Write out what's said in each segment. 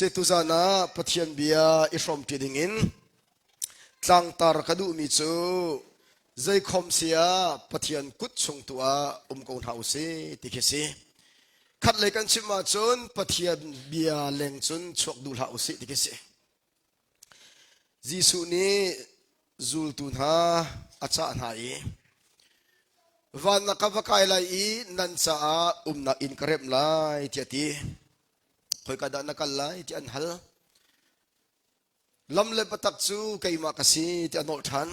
setuzana pathian bia ishom tidingin tlang tar kadu mi chu zai khom sia pathian kut chung tua kon hause tikhesi khat le kan chima chun pathian bia leng chun chuak dul hause tikhesi jisu ni zul tun ha acha nai van nakawakai lai nan cha na in karem lai tiati khoi kada nakal lai ti an hal lam le patak chu keima kasi ti anol than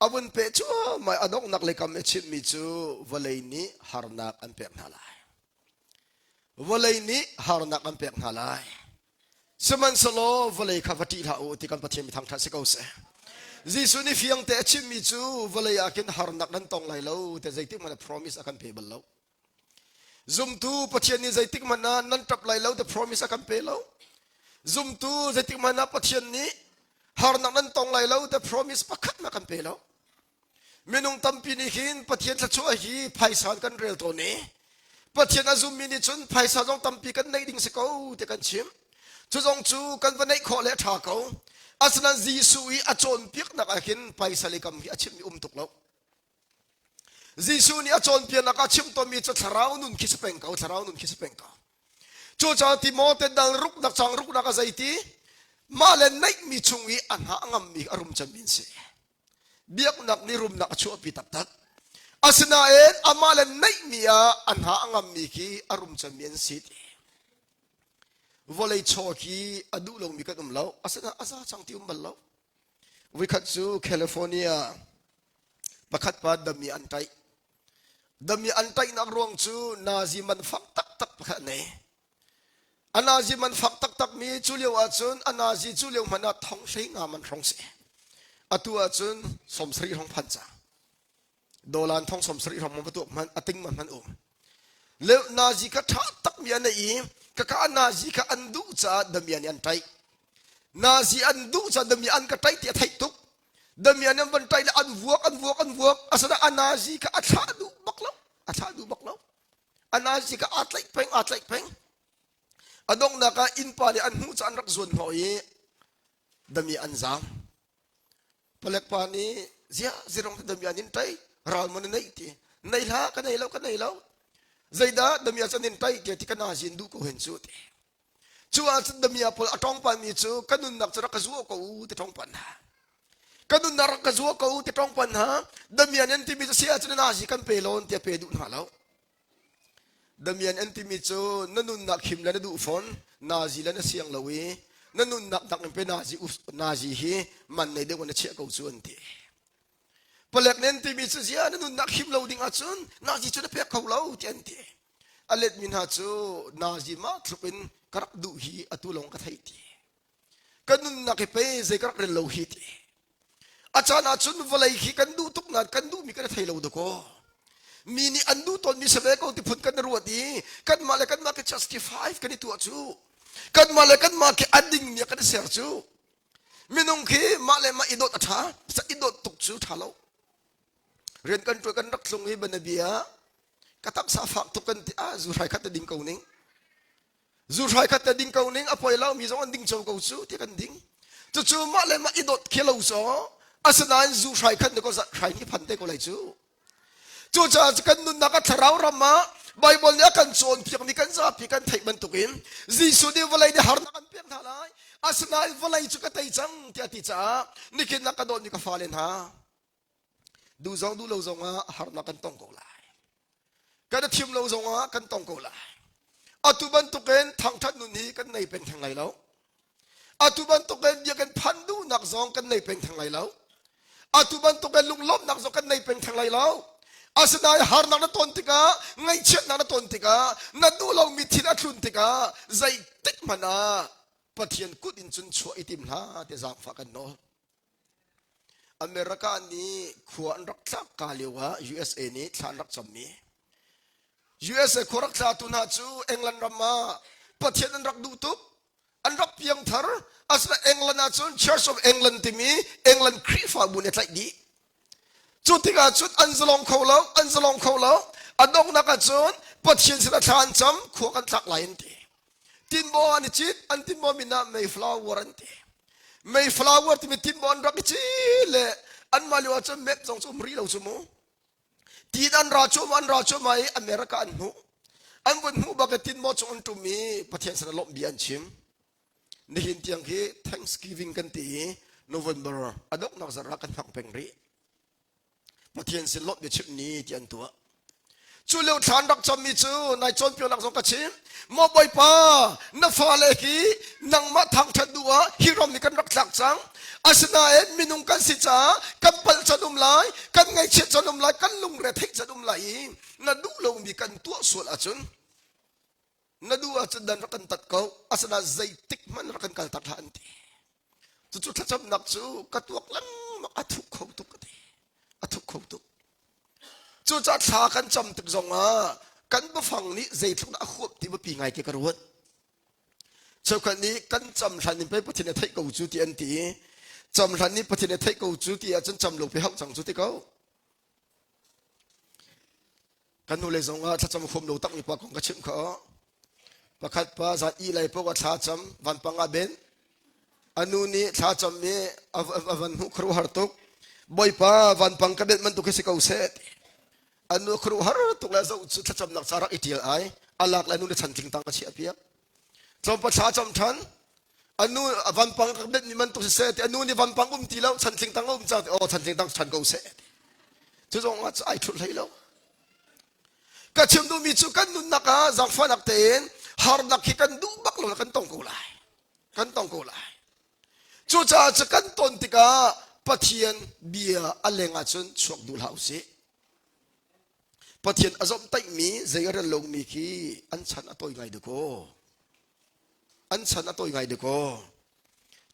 abun pe chu mai adok nak le kam chim mi chu valei ni harnak an pek nalai valei ni harnak an pek nalai seman solo valei khawati tha o ti kan pathiam thang tha se ko se jisu ni fiang te chim mi chu valei akin harnak nan tong lai lo te zaitik man promise akan pe bal lo zum tu pathian ni zaitik man nan tap lai lo the promise akan pe lo zum tu zaitik man pathian ni harnak nan tong lai lo the promise pakhat na kan pe lo minung tampi ni hin pathian sa chu hi phaisan kan rel to ni pathian azum mi ni chun phaisa jong tampi kan nei ding se ko te kan chim chu jong chu kan va nei kho le tha ko aslan jisu i achon piak nak akin paisa le kam hi achim tuk lo jisu ni achon pia nak achim to mi cha tharau nun khis peng ka chu cha ti mo te dal ruk nak chang ruk nak zaiti ma le nei mi chungi anha angam mi arum chamin se biak nak ni rum nak chu pi tak tak asna en amale nei mi a anha angam mi ki arum chamin si volei choki adu long mi ka dum lo asana asa chang ti bal lo we khat chu California pakhat pa dami antai nak ruang chu nazi man fak tak tak pakhat ne anazi man fak tak tak mi chu leu a chun anazi chu leu mana thong sei nga man thong se atu a chun somsri thong phancha dolan thong somsri thong ma tu man ating man le nazi ka tha tak mi ana i kaka nazi ka andu cha damian yan tai nazi andu cha damian ka tai ti thai tuk damian yan ban tai la an vuak asada anazi ka athadu baklo anazi ka atlai peng adong na ka in pa ni an hu cha an rak zon hoi damian zam palek pa ni zia zirong damian in tai ral mon nei ti nei la ka nei lo zaida damia chanin tai ke ti kana jin du ko hen chu te chuwa chan damia pol atong pan mi chu kanun nak chara kazuo ko u te tong pan ha kanun nak kazuo ko u te tong pan ha damia nen ti mi sia chan na ji kan pelon te pe du na lo damia nen ti mi chu nanun nak khim la du phone na ji la na siang lawi nanun nak dak pe na ji hi man nei de wona che ko chu an ti palek nen ti mi chu zia nun nak him lo ding achun na ji chu pe khau lo tian ti alet min ha chu na ji ma thlupin karak du hi atulong ka thai ti kanun nak pe ze karak ren lo hi ti achana chun volai hi kan du tuk na kan du mi ka thai lo do ko mi ni andu ton mi sebe ko ti phut kan ru ti kan ma ke justify kan tu chu kan ma ke ading mi ka ser chu minung khi ma idot atha sa idot tuk chu thalo ren kan tu kan rak sung hi banabia katak sa fak tu kan a zu rai khat ding kau ning apoi lau mi zong ding chau kau chu ti kan ding chu ma idot khelo so asnan zu rai khat ko za rai ni phan te ko lai chu cha kan nun na ka tharau rama bible ya kan chon piak mi kan za pi kan thai ban tukin jisu ni walai de har na kan piak thalai asnan walai chu ka tai chang ti ati cha nikin na ka don ni ka falen ha du lo zong a har na kan tong ko lai kada thim lo zong a kan tong ko lai atuban tuken thang that nun hi kan nei pen thang lai lo atuban tuken dia kan phandu nak zong kan nei pen thang lai lo atuban tuken lunglom nak zong kan nei pen thang lai lo asnai har na ton tika ngai chet na ton tika na du lo mi thina thun tika zai tik mana pathian kut in chun chua itim na te zang fa kan no Amerika ni khuan rak thak kaliwa USA ni than rak chammi USA khorak tha tu na chu England rama pathian an rak du tup an rak piang thar asna England na chun Church of England timi England krifa bun etlai di chu tinga chut anzalong kholo adong na ka chun pathian sila than cham khu kan thak lain ti ตินบอลจิตอันตินบอลมีน้ำไม่ฟลาวเวอร์อันตีไม่ฟลาวเวอร์ที่มีตินบอลรักจิตเลยอันมาเลวจะเม็ดสองสมรีเราสมตีอันราชมันราชมาอเมริกาอันหูอันบนหูบักตินบอลจงตุมีประเทศสนลบเบียนชิมนี่เห็นที่ยังที่ Thanksgiving กันตี November อดอกนักสระกันพังเป็นรีประเทศสนลบเบียชิมนี้ที่อันตัวจู่เลี้ยวทานรักจำมีจู่นายจนเปียวนักสงกัดชิมมอบใบป้าน้ำฟ้าเล็กีนังมาทางทัดดัวฮิรอมีกันรักหลักจังอาสนาเอ็นมินุงกันสิจ้ากันปัลจะดุมไหลกันไงเช็ดจะดุมไหลกันลุงเรทิกจะดุมไหลนัดดูเรามีกันตัวส่วนอาจุนนัดดูอาจุนดันรักกันตัดเขาอาสนาใจติกมันรักกันการตัดหันทีจู่ๆถ้าจำนักจู่กัดตัวกลังมาอัทุกเขาตุกกันทีอัทุกเขาตุกจู่จะทากันจำตึกจงกันบ่ฟังนี้ใจทุกนักขวบที่บ่ปีไงเกี่ยวกับวันเช้ากันนี้กันจำทันนี้ไปประเทศไทยกูจู่ที่อันทีจำทันนี้ประเทศไทยกูจู่ที่อาจารย์จำลงไปห้องจังจู่ที่เขากันนู่นเลยจงถ้าจำคมเราตั้งอยู่ปากของกระชิมเขาประคัดป้าจะอีไลพวกว่าถ้าจำวันปังอาเบนอันนู้นนี่ถ้าจำมีวันหุครูฮาร์ตุกบ่อยป้าวันปังกระเบ็ดมันตุกสิเขาเสร็จอันนู้นครูฮาร์ตุกแล้วจะถ้าจำนักสาระอิทธิไออัลลักแล้วนู้นจะฉันทิ้งตังกันเชียเปียจำประชาจำทันอันนู้นวันปังกระเบ็ดมันตุกเสร็จอันนู้นนี่วันปังตีแล้วฉันทิ้งตังจ้าโอ้ฉันทิ้งตังฉันเขาเสร็จจะจงว่าจะไอ้ทุเรศแล้วก็เชื่อมดูมีจุกันนุนนักจังฟันนักเต้นฮาร์นักที่กันดูบักลงกันต้องกูไลกันต้องกูไลจู่จ้าจะกันต้นติกาปะเทียนเบียอันเลงอาจุนชกดูเหล่าสิปะเทียนอารมณ์ตั้งมีใจเรื่องลงมีขี้อันฉันอตัวยังไงดูโกอันฉันอตัวยังไงดูโก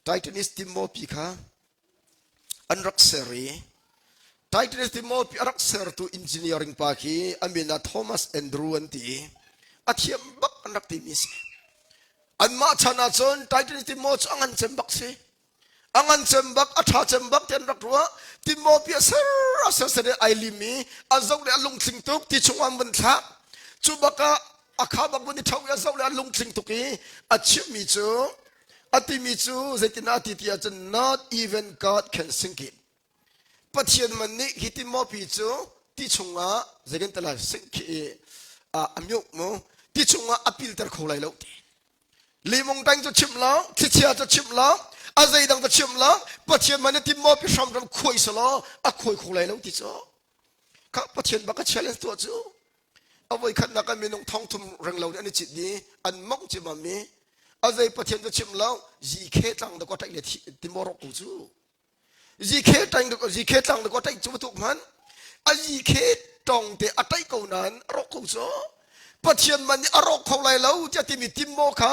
ไททันิสติโมปีค่ะอันรักเสรีไททันิสติโมปีรักเสรีตัวอินจิเนียริงปากีอามินาโทมัสแอนดรูอันตีอาเทียมบักอันรักติมิสอันมาชนะจนไททันิสติโมจอังอันเซมบักสิอังอันเซมบักอัฐาเซมบักเทียนรักรัวติโมปีเสร์เสร์ไอลิมีอาเจ้าเลี้ยลุงสิงตุกที่ชงวันบันทักจูบักอาข้าบักบันที่เท่าอาเจ้าเลี้ยลุงสิงตุกีอาชิมิจูอาติมิจูเจตินาติที่อาจจะ not even God can sink it ปัจจัยมันนี่ฮิติโมปีจูที่ชงว่าเจกันตลาดสิงคีอามิวโมที่ชงว่าอภิลตร์เขาไล่แล้วลีมงตังจะชิมแล้วที่เชียจะชิมแล้วอาใจดังจะชิมแล้วปัจจัยมันนี่ที่โมปีชมรำคุยสละคุยเขาไล่แล้วที่จ้าข้าปัจจัยบักเชลเลนตัวจูเอาไว้ขันนักมีน้องท้องทุ่มเริงเหล่านี้จิตนี้อันมองจิมามีอาใจปัจจัยจะชิมแล้วยีเคตังเด็กก็ได้เลยที่โมรกูจูยีเคตังเด็กยีเคตังเด็กก็ได้จูทุกมันอายีเคตังเด็กอะไรกูนั้นรกูจูปัจจัยมันนี่อารมณ์เขาไล่แล้วจะที่มีทิมโมขา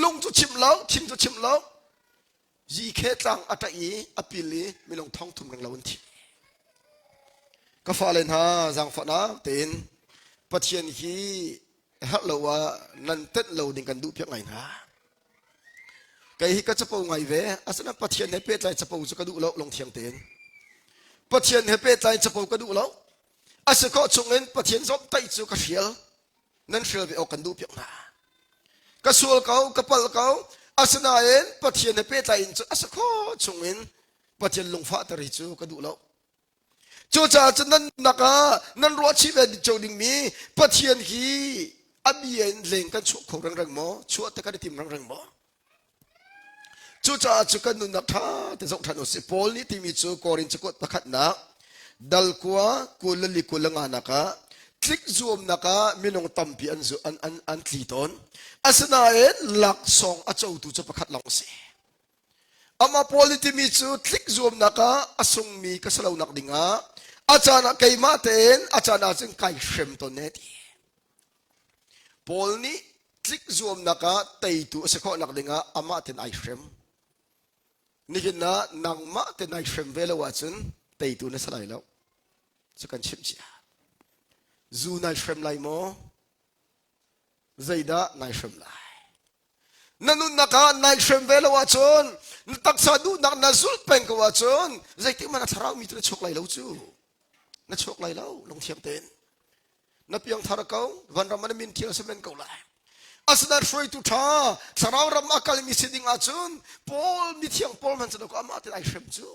ลุงจะชิมแล้วทิมจะชิมแล้วยีเคตังอะไรอภิลีมีน้องท้องทุ่มเริงเหล่านี้ก็ฟ้าเลนฮะจังฟ้านะเต็นปัจจัยนี้ฮัลโหลว่านั่นเต้นเราดิ่งกันดูเพียงไงนะไก่ก็จะปูไงเวอาศัยปัจจัยนี้เป็นใจจะปูจะกระดูกเราลงเทียงเต็นปัจจัยนี้เป็นใจจะปูกระดูกเราอาศัยก็จงเงินปัจจัยจบไต่จูกระเชียลนั่นเชื่อไปเอากันดูเพียงนะกระสวลเขากระเป๋าเขาอาศัยเองปัจจัยนี้เป็นใจอาศัยก็จงเงินปัจจัยลงฟ้าตริจูกระดูกเราจูจ่าจะนั่นนักนั่นรัวชีวิตโจดิ่งมีปัจจัยนี้อภิเษกเล่งกันชั่วของรังหมอชั่วแต่กันทีมรังหมอจูจ่าจุกันนุนักท่าแต่สงทานอุสิปอลนี่ที่มีจูกอรินจุกตะขัดนักดัลกัวกุลลิกุลงานักคลิกซูมนักมีน้องตั้มปีอันทีตอนอาศัยเองหลักสองอาจจะอุตุจะประคัดหลังเสียอามาปอลนี่ที่มีจูคลิกซูมนักอาสงมีก็สลาวนักดิ่งอาจารย์ไก่มาเต็นอาจารย์จึงไก่เชมตัวเนตีปอลนี่คลิกซูมนักเตยตัวเสกอนักดิ่งอามาเต็นไอเชมนี่กินนะนางมาเต็นไอเชมเวลวัชนเตยตัวนั้นสลายแล้วจะกันชิมเชียจูนไอเชมไลโมใจดานายเชมไลนั่นนุนักนายเชมเวลวัชนตักสะดูนักนาซุลเป็นกวัชนใจที่มันทารามีตัวชกไลแล้วจูนัดโชคไล่แล้วลงเทียมเต็นนับยังทาร์เก้าวันรามันมินเทียสเมนเก้าไล่ asna shroi tu tha sarau ram akal mi siding achun pol mi thiang pol man chano ko ama tin ai shem chu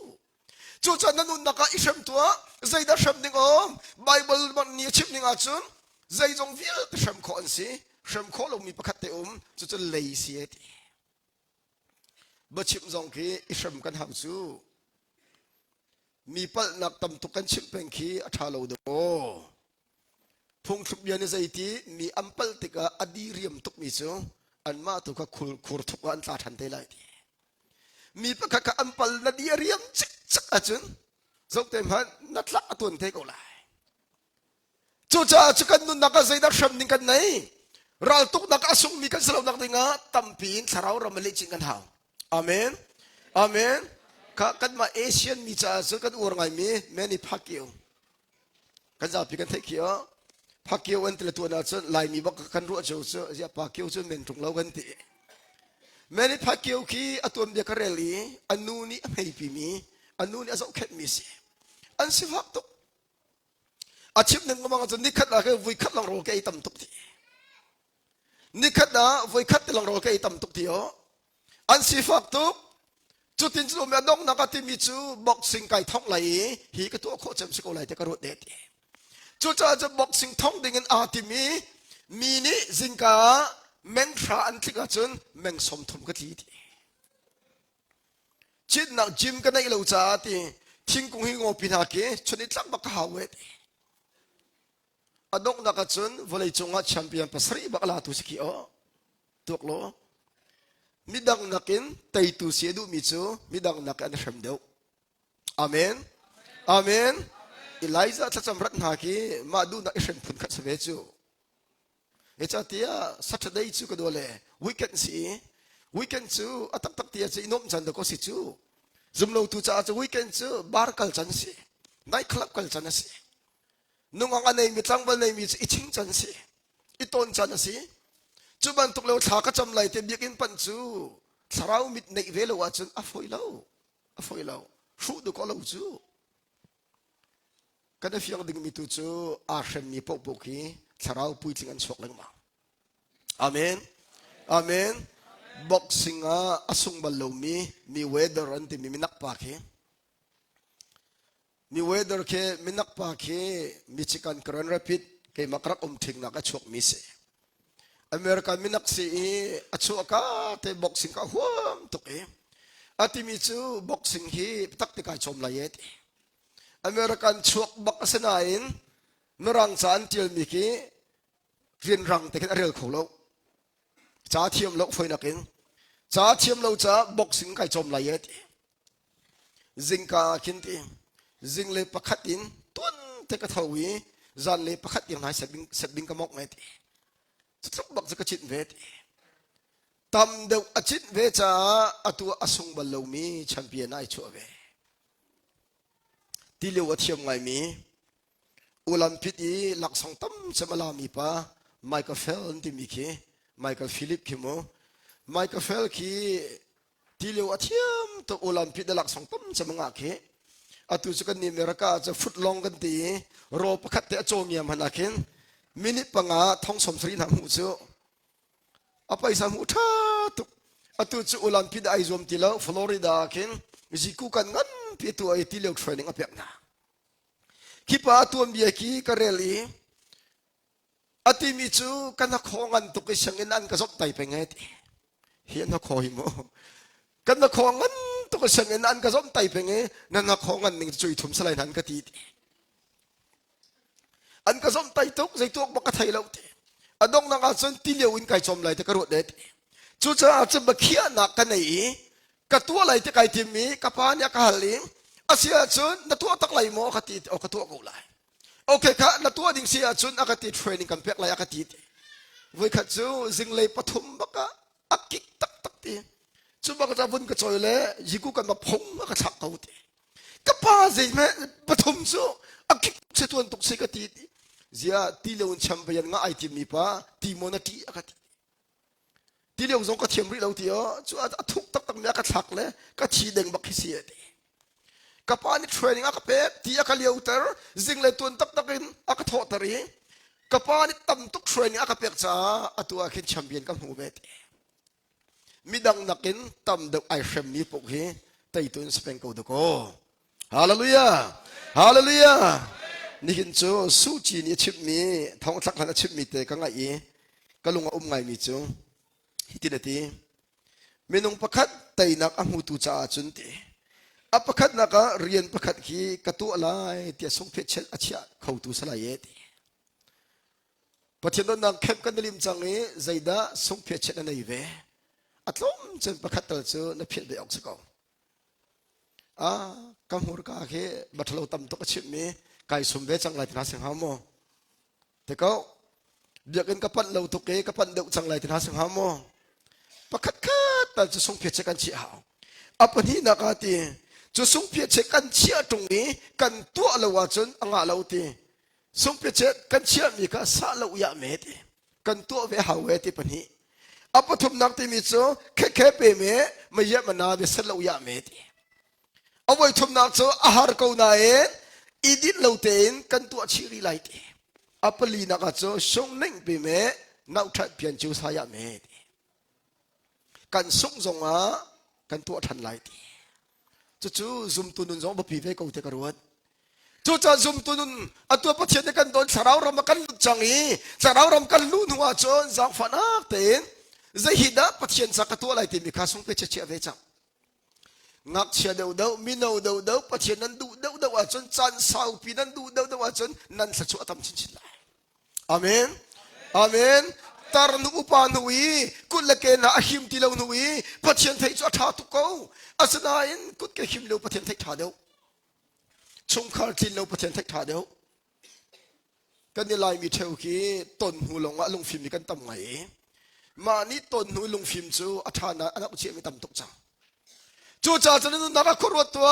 chan nanun naka ishem tua zai da shem ning om bible man ni chip ning achun zai jong vil te shem kho an si shem kho lo mi pakhat te chu chu lei si eti ba chip jong ki ishem kan ham chu mi pal nak tam tu kan chim peng khi atha lo do phung thup yan zai ti mi ampal tika adi riam tuk mi chu an ma tu ka khul khur thuk an tla than te lai ti mi pa ka ampal na di riam chik chak achun zok tem han natla atun te ko lai chu cha chu kan nun naka zai da sham ning kan nai ral tuk nak asung mi kan salaw nak tinga tampin tharau ramali ching kan haw amen amen ka kan ma asian mi cha chu kan ur ngai mi many phakio kan za pi kan thei khio phakio an tle tu na chun lai mi bak kan ru chu chu ya phakio chu men tung lo kan ti many phakio ki atum de kareli anu ni hei pi mi anu ni aso khet mi si an si phak to achip nang mang chu nikhat la ke vui khat lang ro ke tam tuk ti nikhat da vui khat lang ro ke tam tuk ti o an si phak to chu tin chu me dong na ka ti mi chu boxing kai thong lai hi ka to kho chem si ko lai te ka ro de ti chu cha cha boxing thong ding an a ti mi ni zinka meng thra an thika chun meng som thum ka ti ti chin na gym ka nei lo cha ti thing kung hi ngo pin ha ke chuni tlak ba ka hawe ti adok na ka chun volei chunga champion pasri ba kala tu siki o tok lo midang nakin tai tu se du mi chu midang nak an sham deu amen amen Eliza chacham rat na ki ma du na ishem phun khat save chu echa tia Saturday chu ka dole weekend chu atak tak tia chu inom chan da ko si chu zumlo tu cha chu weekend chu bar kal chan si night club kal chan si nung ang anay mi tlang bal nay mi chu iching chan si iton chan si chu ban tuk lo tha ka cham lai te biakin pan chu sarau mit nei velo wa chun afoi lo shu du ko lo chu kada fiang ding mi tu chu a shem mi pok poki sarau pui ting an sok lang ma amen amen boxing a asung balo mi weather an ti mi minak pa ke mi weather ke minak pa ke Michigan Grand Rapids ke makrak thing na ka chok mi se American minak si achu ka te boxing ka huam to ke ati mi chu boxing hi tak te ka chom la yet American chuak bak asanain narang chan til mi ki rin rang te kan rel kholo cha thiam lo foi nakin cha thiam lo cha boxing kai chom la yet zingka kinti zingle pakhatin tun te ka thawi zan le pakhat yang hai sabing ka mok mai ti chuk bak ka chit vet tam de achit ve cha atu asung bal lo mi champion ai chu ve ti le wa thiam ngai mi olympic i lak song tam chamala mi pa Michael Phelps ti mi ki Michael Philip ki mo Michael Phelps ki ti le wa thiam to olympic de lak song tam chamanga ki atu chu kan ni America cha foot long kan ti ro pakhat te achong yam hanakin minute panga thong som sri na mu chu apai sa mu tha tu atu chu olympic ai zom ti lo Florida kin jiku kan ngan pi tu ai ti le training apek na kipa tuam bia ki kareli ati mi chu kana khongan tu ke sangin an ka zop tai penget hian na khoi mo kana khongan tu ke sangin an ka zop tai penge na khongan ning chui thum salai nan ka ti an ka zom tai tok zai tok baka thai lo te adong na ka chon ti lewin kai chom lai te ka ro de chu cha cha bakhia na ka nei ka tu lai te kai tim mi ka pa nya ka haling asia chun na tu tak lai mo ka ti o ka tu ko lai okay ka na tu ding sia chun akati training kan pek lai akati voi kha chu jing lai pathum baka akik tak tak ti chu baka ta bun ka choi le jiku kan ma phong ka thak ka te ka pa zai me pathum chu akik se tuan tuk se ka ti zia ti leun champion nga ai ti mi pa ti mo na ti akati ti leung zong ka thiam ri lo ti o chu a thuk tak tak me ka thak le ka thi deng bak hi sia ti kapani training aka pe ti aka leuter zingle tun tak takin aka tho tari กปานิตำตุกช่วยนี่อากาเปียกจ้าอตัวขึ้นแชมเปี้ยนกับหูเมตมีดังนักินตำเดกไอเฟมนี้ปกฮีไตตุนสเปนกูดโกฮาเลลูยาฮาเลลูยานี่กินจูสู้จีนี่ชิบมีท้องสักขนาดชิบมีเตกังไงก็ลงไงมีจูฮิตินตีเมนุงประคัดไตนักอังหูตูจ้าจุนตีอประคัดนักเรียนประคัดขี้กระตัวอะไรเตียสงเพชเชลอาชีพเขาตูสลายตีปะเทนนักเข้มกันลิมจังนี้ใจด่าสงเพชเชลนั่นเองอัตลมจนประคัดตัวจูนับเพียรไปออกสักเอากำหัวกาเขบัตรเราตำตกชิมมีไก่สมเด็จจังไรที่น่าเสียงหามอแต่ก็เดี๋ยวกันกับปั้นเราตุกเกกับปั้นเด็กจังไรที่น่าเสียงหามอประคัดแต่จะส่งเพียรกันเชี่ยวอัปนี้นักตีจะส่งเพียรกันเชี่ยตรงนี้กันตัวเราว่าจนอ่างเราตีส่งเพียรกันเชี่ยมีก็สาเราอยากเมติกันตัวเวหาเวติปนี้อัปทุมนักตีมีโซแค่เปเมไม่เยอะมันนาเวสเราอยากเมติเอาไว้ทุมนักโซอาหารกูนายอีดินเราเต็นกันตัวชิริไลติอัปลีนักโซส่งนิ่งเปเมนักทัดเพียนจูสายเมติกันส่งส่งกันตัวทันไลติจู่ๆซุ่มตุนุนส่งบปีเวกูเตกรวดจู่ๆซุ่มตุนุนอัตัวประเทศกันโดนสาราวรำกันลุจังอีสาราวรำกันลุนหัวจนจากฝันอักเต็นใจฮิดาประเทศสักตัวไลติมีข้าส่งไปเชี่ยเวจังงักเชียเดาเดามีนาเดาเดาประเทศนั้นดูเดาเดาว่าจนจันสาวปีนั้นดูเดาเดาว่าจนนั้นสัจวะตามชินชินไลอาเมนอาเมนตารนุอุปานุวีกุลเกณฑ์อาหิมติเลวนุวีประเทศไทยจะท้าตุกเอาอาสนาอินกุลเกหิมเลวประเทศไทยท้าเดียวชงคาร์ตินเลวประเทศไทยท้าเดียวกันนี่ลายมีเทวกีต้นหูลงลงฟิล์มกันตั้มไงมานี่ต้นหูลงฟิล์มจูอาชานะอันนั้นเชื่อไม่ตั้มตุกจังจู่ๆจะนั่นนักขรวดตัว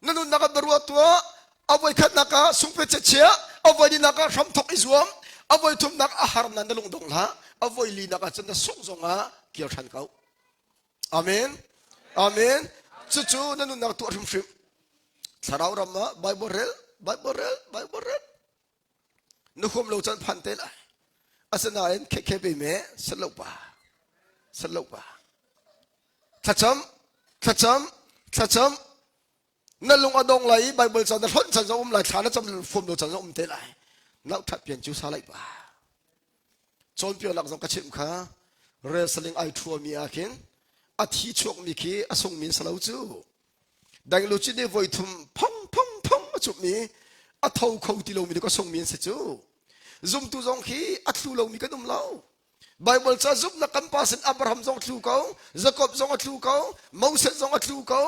นั่นนักบรวดตัวเอาไว้ขัดนักสุงเพชเชียเอาไว้ดีนักรำทกอิสวมเอาไว้ทุ่มนักอาหารนั้นลงดงละเอาไว้ลีนักจะนั่นส่งส่งเกี่ยวทันเขาอาเมนอาเมนจู่ๆนั่นนักตัวทุ่มฟิมสาราวรำมาไบเบิลเรลไบเบิลเรลไบเบิลเรลนุขมโลจันพันเตล่อาสนาเอ็นเคไปเมสลบป่าสลบป่าทัชมนั่นลงอดงไหลไบเบิลจันทร์ล้นจันทร์ไหลฐานจำฟุมโลจันทร์เตล่นักทัดเปลี่ยนจิวสาไลป่าจนเปลี่ยนหลักสงกชิมข้าเรสลิงไอทัวมีอาคินอาทิชวกมีคีอสงมินสลาวจูดังลูจินเดวอยทุมพงจุบมีอาเท่าเขาที่เรามีก็สงมินเสจูซุมตุจงคีอัตลูเรามีก็ดุมเราไบเบิลจะซุบนักกัมปัสอับราฮัมจงทูเขาจักรบจงทูเขาโมเสสจงทูเขา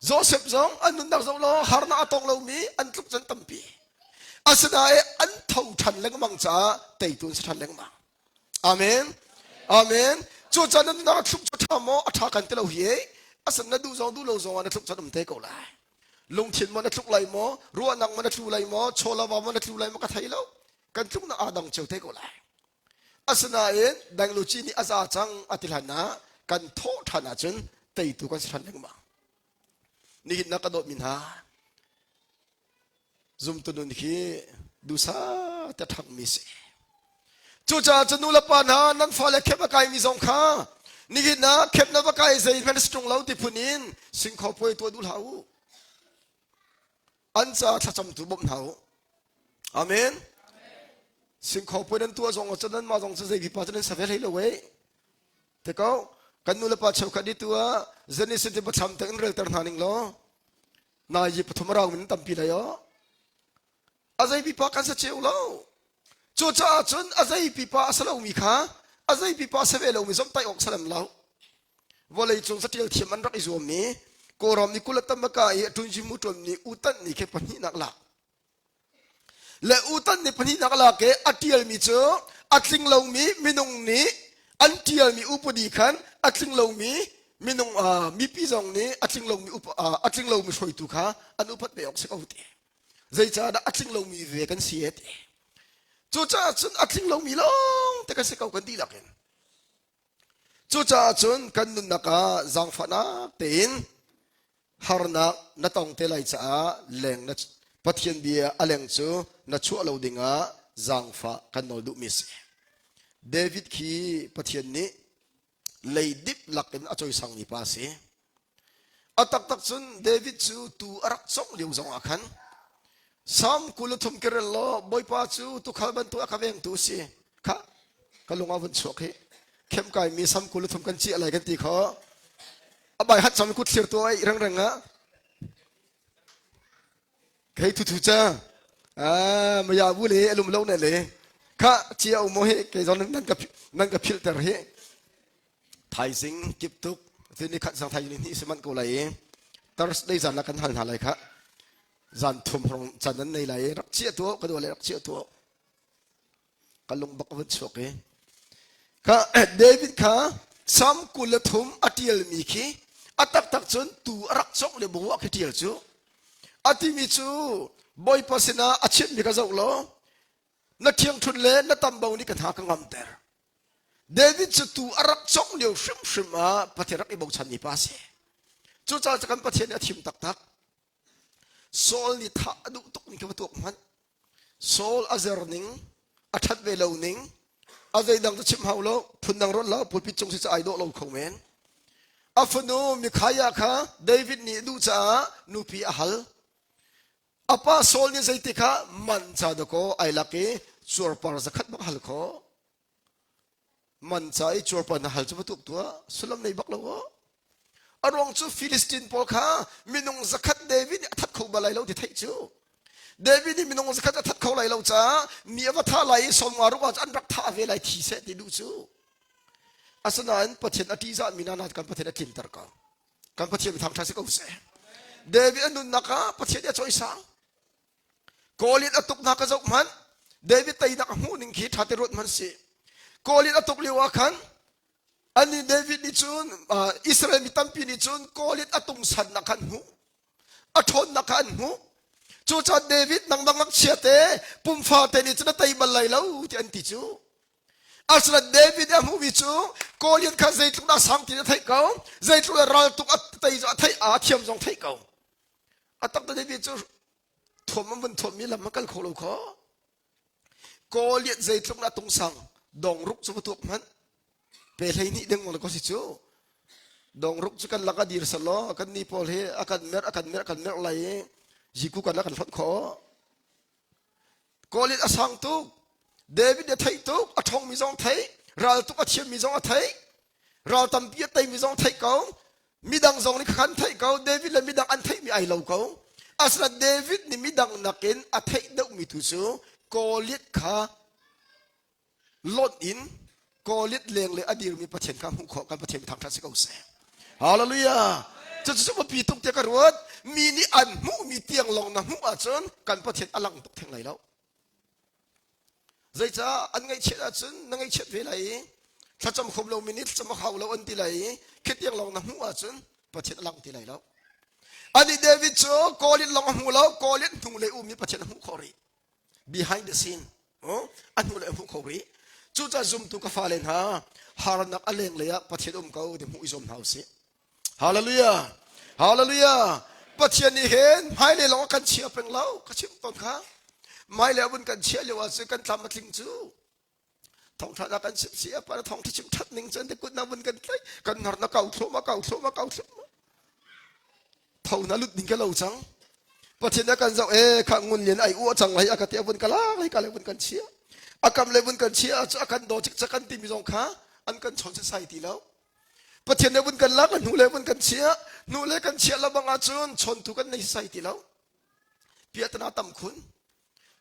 โจเซฟจงอันนุนนักจงเราฮาร์นาตงเรามีอันทุกจันตัมปีอาศัยอันเท่าทันเล็งมังจ้าเตยตุนสันเล็งมังอาเมนอาเมนจู่ๆนั้นนักทุกจุดทำโมอัฐกันเตลเฮียอาศัยนั้นดูจงดูเราจงอันทุกจันทำเตะกูเลยลงถิ่นมันทุกไหลโมรัวนังมันทุกไหลโมโชลาวามันทุกไหลโมก็ไทยแล้วกันทุกนักอาดังเจ้าเตะกูเลยอาศัยดังลูจินี่อาซาจังอติลานะกันโทษทันอาจนเตยตุกันสันเล็งมังนี่นักกระโดดมินหาซุมตุนุนคีดูซาแต่ทักมิสจู่ๆจะนูละปานานั้นฟ้าเล็กเข็บกายมีสองข้านี่นะเข็บนับกายใจมันสตรงเราติพุนินสิงคโปร์ตัวดูเหาอันจะทัดจำตัวบ่มเหาอาเมนสิงคโปร์นั้นตัวสองจะนั้นมาสองจะใจพิพาทนั้นสเปรย์ให้เราไว้แต่ก็กันนูละปาเช่าคดีตัวเจนิสิทธิ์ประจำแต่งเรื่องต่างๆนี่ล้อนายปฐมราวินตั้มปีเลยอาศัยพิพากันสัจเจวเราจู่ๆจนอาศัยพิพาสลามีข้าอาศัยพิพาเสวเรามีสมไตออกสลัมเราวันเลยจงสัจเจวเทียมันรักอิจวมีกรอมนิคุลตัมมกายทุนจิมุตรมีอุตันนี่แค่ปนินักละและอุตันนี่ปนินักละแกอัติยลมีเจออัติงเรามีมินงนี้อันติยลมีอุปดีขันอัติงเรามีมินงมีปีจงนี้อัติงเรามีอัติงเรามีช่วยตุข้าอันอุปัตเปออกสกาวเตใจจ้าอัติงเรามีเวกันเสียเตจู่ๆจนอัติงเรามีลงแต่ก็สกาวกันดีละกันจู่ๆจนกันนุนนักจังฟันักเต็นฮาร์นักนัตองเตลัยจ้าแหล่งนัดพัทยันเบียอแหล่งจูนัดชัวเราดิ่ง จางฟ้ากันนอลดูมิสเดวิดขีปะเทียนนี้เลยดิบหลักเป็นอจอยสังนิพาเสอตักตักซุนเดวิดจูตูอารักซงเลี้ยงจงอาคันสามกุลทุมเกเรลบอยป้าจูตุขบันตัวอาคาเวงตูสีค่ะก็ลงอาวันชกเข้มกายมีสามกุลทุมกันจีอะไรกันตีเขาอบายฮัดสามกุลเสียตัวไอ้รังๆอ่ะใครทุจ้าไม่อยากพูดเลยอารมณ์เล่าเนี่ยเลยข้าเชี่ยวโมเหเกจอนนั่นกับพิลเตอร์เฮไทยสิงกิบตุกที่นี่ขัดสังไทยนี่สมันกูเลยตอนได้จันละกันหันหาอะไรครับจันทุ่มของจันนั้นในไหลรักเชี่ยตัวก็ดูอะไรรักเชี่ยตัวก็ลงบักวันชกข้าเดวิดข้าซ้ำกุลทุ่มอติลมีขี้อัตักตักจนตูรักชกเลยบัวขี้เทียลจูอติมีจูบอยปัสนาอาชีพมีกระจกล้อนักเที่ยงทุนเล่นักตำบาวนี่กันหากังงำเตอร์เดวิดจะตูอารักชกเดียวชิมมาปฏิรักอีบงชันนี่ป้าเสจู่จ้าจะกันปฏิเนียทีมตักตักโซลนี่ท่าดุตุกนี่ก็ตุกมันโซลอาเซอร์นิงอัฐเวลานิงอาเจดังจะชิมเฮาโลพุนดังรถแล้วพุนพิจงสิจะไอโดเราคงเมนอาฟนูมีขายาค่ะเดวิดนี่ดูจ้านูปีอาฮัลอาป้าโซลนี่ใจติค่ะมันชาดก็ไอลักกี้ชัวร์ปาร์จะขัดบักฮัลก็มันใจชัวร์ปาร์ฮัลจะมาตุกตัวสุลัมในบักแล้วก็อารมณ์จูฟิลิสตินพอค่ะมินงจะขัดเดวิดทัดเขาบาลัยเราที่ไทยจูเดวิดนี่มินงจะขัดทัดเขาไหลเราจ้ามีว่าท่าไหลสมวารุว่าอันรักท่าเวลัยทีเสติดูจูอาสนั้นประเทศอธิษฐานมีนานาการประเทศกินตระการประเทศมีทางทางสิกเอาเสเดวิดอนุนักประเทศจะช่วยสังกอลิดอตุกนักจกมันเดวิดไตนักหูนิงขีทัดรถมันสิกอลิดอตุกเลียวกันอันนี้เดวิดนิจุนอิสราเอลมีตั้มปีนิจุนกอลิดอตุงสันนักขันหูอทนนักขันหูจู่จ้าเดวิดนังบังเชียเตปุ่มฟ้าเตนิจุนไตบัลไลแล้วที่อันติจูอาสระเดวิดอาหูวิจูกอลิดข้าใจตุกนักสังตินไทยเก่าใจตุกรัลตุกอัตไตจะไทยอาเทียมจงไทยเก่าอัตักเดวิดจูทวมมันทวมมีลำมันกันโคโลขอกอลิดใจตุกนักตงสังดองรุกสุบตุกมันเปรย์นี่เด้งมันก็สิจูดองรุกจุกันลักดีร์สลอกันนี่พอลเฮอากันเมรอะไรจิกุกันลักกันฟัดขอกอลิดอาสังตุกเดวิดไทยตุกอาทองมีจงไทยเราตุกอาเชียมีจงอาไทยเราตำเปียไตมีจงไทยเขามีดังจงนี่ขันไทยเขาเดวิดและมีดังอันไทยมีไอเหล่าเขาอาสระเดวิดนี่มีดังนักเอ็นอาไทยเดามีทุสูกอลิดขาลดอินกอลิดเลียงเลยอดีตมีประเทศข้ามหุขอการประเทศทางทางสิกเอาเสฮาเลลูยาจะจะมาปีตุกเตกรวดมีนี่อันหูมีเตียงลงนะหูอาจนการประเทศอลังตกแทงไหลแล้วใจจ้าอันไงเช็ดอาจนนั่งไงเช็ดเวลัยถ้าจำคมเรามินิจะมาเขาเราอันที่ไหลคิดยังลงนะหูอาจนประเทศอลังที่ไหลแล้วอันนี้เดวิดโจกอลิดลงหูแล้วกอลิดหูเลยมีประเทศหูขอรี behind the scene อันหูเลยหูขอรีจู่จ้าซุ่มตุกฟ้าเลนฮาร์นักอเลงเลยอะประเทศเขาเดี๋ยวหูอิสมเฮาสิฮาเลลูยาฮาเลลูยาประเทศนี้เห็นไม่เลยลองกันเชียร์เป็นเราก็ชิมต้นข้าไม่แล้วบนกันเชียร์เลยว่าซื้อกันทำมาทิ้งจูท้องทากันเสียไปท้องที่ชิมทัดนิ่งจนได้กุนน้ำบนกันเลยกันหานักเก่าโถมาเก่าเท่านั้นลุดนิ่งกันเราจังประเทศนั้นกันจะข้างเงินเรียนไอ้อ้วจังไรอากาศเตียบนกันล่างไรกันเลยบนกันเชียร์อาการเลยบนกันเชียร์จะอาการโดจิกจะกันตีมีจงค้าอันกันชนจะใส่ตีแล้วประเทศเลยบนกันลักหนูเลยบนกันเชียร์หนูเลยกันเชียร์แล้วบางอาจุนชนถูกกันในใส่ตีแล้วเปียตนาต่ำคุณ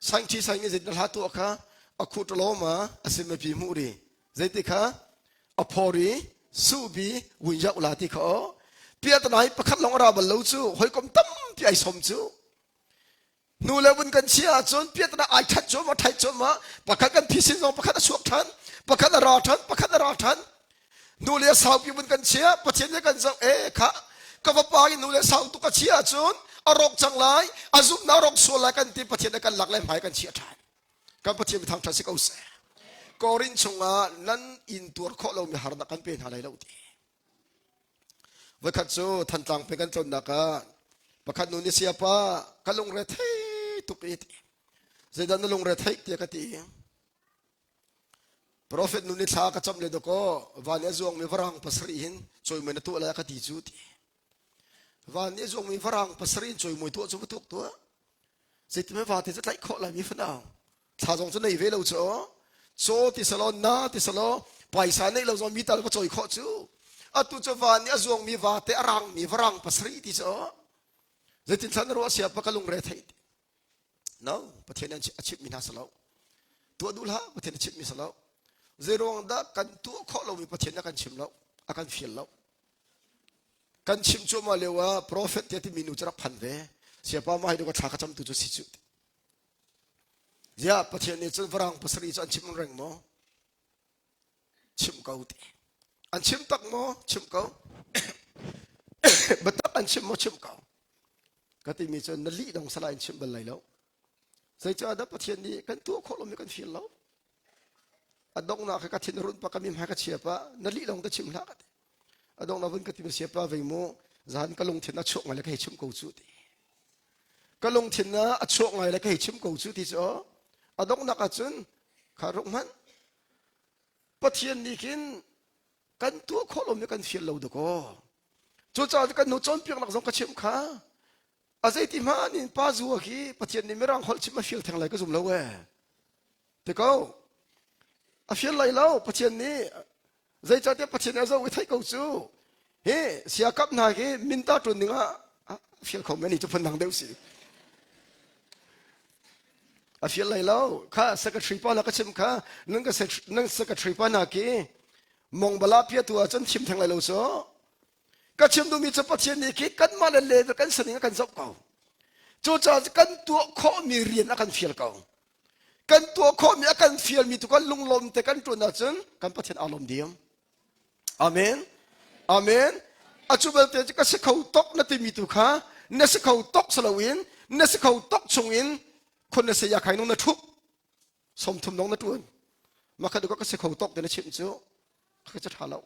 สังชีสังเงินจะหาตัวข้าอาคุตโลมาอาศิมพีมูรีเจติข้าอภรีสูบีวิญญาอุลาติข้าเปียตนาประคัดลงราบลูจูหอยกลมตั้มที่ไอสมจูนูเลวันกันเชียจนเพียรนาไอทัดจมาไทยจมาประคักันพิสิทธิ์ประคันสวกทันประคันรอทันนูเลสาวพิวันกันเชียประเทศนี้กันจังค่ะกับว่าไปนูเลสาวตุกเชียจนอารมณ์จังไรอาจุนารกส่วนละกันที่ประเทศนี้กันหลักแหลมหายกันเชียทันกันประเทศมีทางทางสิกเอาเสกอรินชงานั้นอินตัวข้อเรามีหารักกันเป็นอะไรแล้วดีวัคซีนทันตังเป็นกันจนนักประคันนูนิเซียป้ากันลงเรทตุกเอต zaidan na lung re thai te ka ti prophet nu ni tha ka cham le do ko van azong mi varang pasri hin choi me na tu la ka ti chu ti van azong mi varang pasri choi moi to chu tuk to zait me va te zai kho la mi fa tha jong chu nei ve lo cho cho ti salon na ti salo paisa nei lo zong mi tal ko choi kho chu atu cho van azong mi va te arang mi varang pasri ti cho zaitin than ro sia pa ka lung re thai no pathian achip mi na salo tu dul ha pathian achip mi salo zerong da kan tu kho lo mi pathian kan chim lo akan fiel lo kan chim chu ma lewa prophet te ti minu chara phan ve sia pa ma hido ka tha ka cham tu chu si chu ya pathian ni chu varang pasri chu an chim reng mo chim kau ti an chim tak mo chim kau batak an chim mo chim kau ka ti mi chu na li dong salai chim bal lai lo sai cha da pathian ni kan tu kho lo mi kan fiel lo adong na ka thin run pa kami ma ka chia pa na li long da chim la ka adong na vun ka ti sia pa ve mo zan ka long thin na chok ngai la ka chim ko chu ti ka long thin na a chok ngai la ka chim ko chu ti cho adong na ka chun kha rong man pathian ni kin kan tu kho lo mi kan fiel lo do ko chu cha kan no chon piak nak zong ka chim kha azai ti ma nin pa zu ki pathian ni merang hol chim ma fiel thang lai ka zum lo we te ko a fiel lai lo pathian ni zai cha te pathian a zo we thai ko chu he sia kap na ki min ta tun ninga fiel ko meni chu phan nang deu si a fiel lai lo kha secretary pa la ka chim kha nang secretary pa na ki mong bala pia tu a chan chim thang lai lo so ka chim du mi cha pathian ni ki kan ma le kan saninga kan zop ko chu cha kan tu kho mi rian akan fiel ko kan tu kho mi akan fiel mi tu kan lung lom te kan tu na chun kan pathian alom diam amen amen achubel te ka se khau tok na ti mi tu kha na se khau tok salawin na se khau tok chunginคนน่ะเสียใครน้องน่ะทุบสมทุมน้องน่ะตุนมาคัดก็เสียเขาตกแต่ในชิมเจ้าเขาจะทาเรา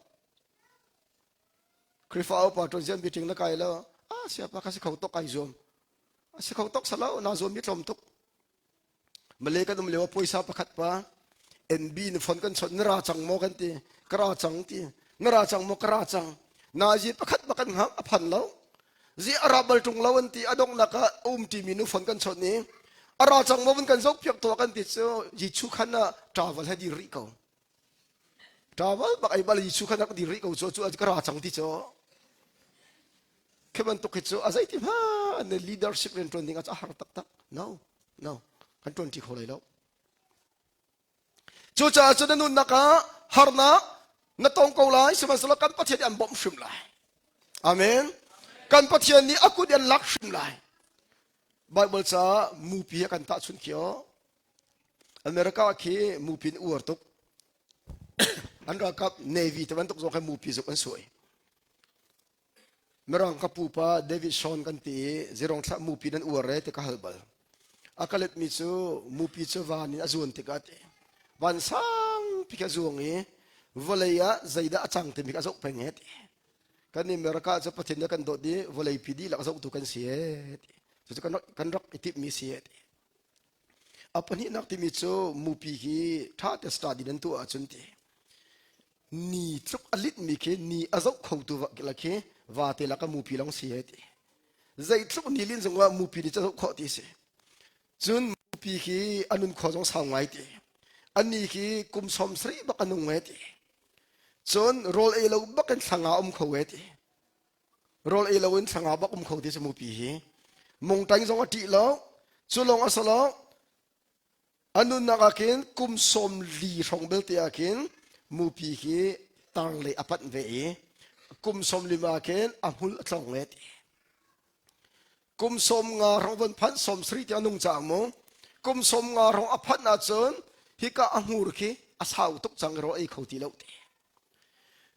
คริฟ้าเอาปาตอนเย็นบิทิงละไกแล้วเสียปะเขาเสียเขาตกไก่โจมเสียเขาตกสลาวน่าโจมมิตรมตุกมาเลยกันนุ่มเลวปุยซาปะขัดปะเอ็นบีนฝนกันชนนราจังโมกันตีกระจังตีนราจังโมกระจังนาจีปะขัดปะกันหักอภันแล้วจีอาราบลจงลาวันตีอดงนักตีมินุฝนกันชนนี้อาราจังมันกันซกเพียงตัวกันติดเจ้ายิชุขันน่ะทราเวลให้ดีริโก้ทราเวลบักไอ้บาลยิชุขันน่ะดีริโก้จู่อาจจะกระจังติดเจ้าแค่มันตุกเจ้าอาศัยที่มาใน leadership เรื่องตรงนี้อาจจะหาตักตัก no กันตรงที่เขาเลยแล้วจู่จะจะนั่นนักหาร์นะนัตองเขาเลยสมัยสละกันพัฒนาอันบ่มชิมเลยอาเมนกันพัฒนานี้อากุเดียนลักชิมเลยBible sa mupi kan ta chun kyo America ki mupin uar tuk an ra kap navy te ban tuk zo ka mupi zo kan soi merang kapupa David Sean kan ti zerong sa mupi nan uar re te ka halbal akalet mi chu mupi chu van in azun te ka te van sang pika zuangi volaya zaida achang te mi ka zo penget kan ni America cha pathin kan do di volay pidi la ka zo tu kan sie so kan rak itip mi siet apani nak ti mi cho mupi hi tha te study nan tu achun te ni truk alit mi ke ni azok khou tu wa la ke wa te la ka mupi long siet zai truk ni lin zongwa mupi ni cha kho ti se chun mupi hi anun kho jong sang ngai te ani ki kum som sri ba kanung ngai te chon rol e lo ba kan sanga kho we te rol e lo in sanga ba kho ti se mupi hi mong tang zong ati lo chulong asalo anun nakakin kum som li rong bel te akin mupi ki tang le apat ve kum som lima ken amul tong let kum som nga rong ban phan som sri ti anung chang mo kum som nga rong apat na chon hi ka amur ki asau tuk chang ro ei khoti lo te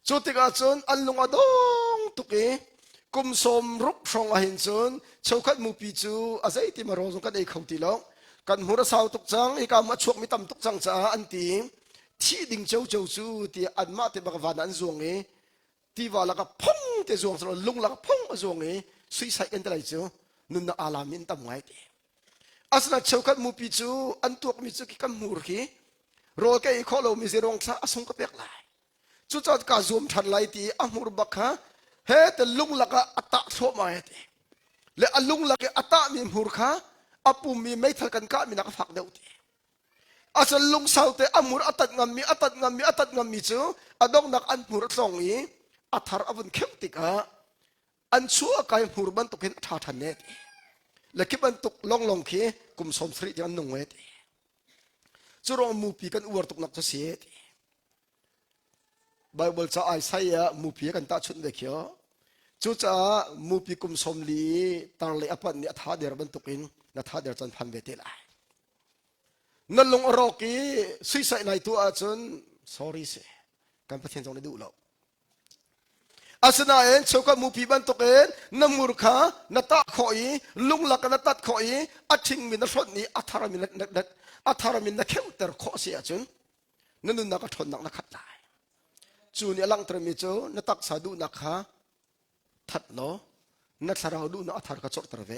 chotika chon anlung adong tuki kum som ruk rong a hin chun chokhat mupi chu azai ti maro jong kan ei khoti lo kan hura sau tuk chang i ka ma chuak mi tam tuk chang cha an ti thi ding chau chau chu ti an ma te bagawan an zong e ti wala ka phong te zong so lung la phong zong e suicide en lai chu nun na alamin tam ngai te อาสนะเช้ากันมูปิจูอันตัวมิจูกิกันมูร์คีรอแกอีข้อเรามีเสียงซาอสงกับเปียกไหลจุดจัดการซูมทันไลตีอามูร์บักฮะเฮตลุงลักอัตตะโชมาเฮตและลุงลักอัตตะมีมูร์คะอาปุมีไม่ทันกันก้ามีนักฝักเดียวตีอาศัยลุงสาวเตอามูร์อัตตะงามีอัตตะงามีอัตตะงามีจูอดองนักอันมูร์ส่งอีอัฐารอวันเข้มติกะอันชัวกายมูร์บันตุกเห็นท่าทันเนตและคิดบันตุกลงคีกุมสมสริจันนุ่งเวตจุรอมูปีกันอวดตุกนักจะเสียไบเบิลจะไอไซยะมูปีกันตาชุนเวกียจุจ้ามูปีกุมสมลีตาเลอปันเนี่ยท่าเดรบันตุกินนัท่าเดรจันพันเวติลายนั่นลงอรอกีสุยใส่ในตัวอาจน sorry เสกันประเทศจงได้ดูเราอาสนะเองเช้ากับมูปีบันตุกินน้ำมูร์ขานัตตะขอยลุงลักนัตตะขอยอัชิงมินรถนี้อัฐารมินนักอัฐารมินนักเข่าแต่ขอเสียจนนั่นนักทนนักขัดได้จูนี่ลังตรมิจูนัตักสาดูนักฮะทัดโลนักสาราวดูนักอัฐารกระจกตระเว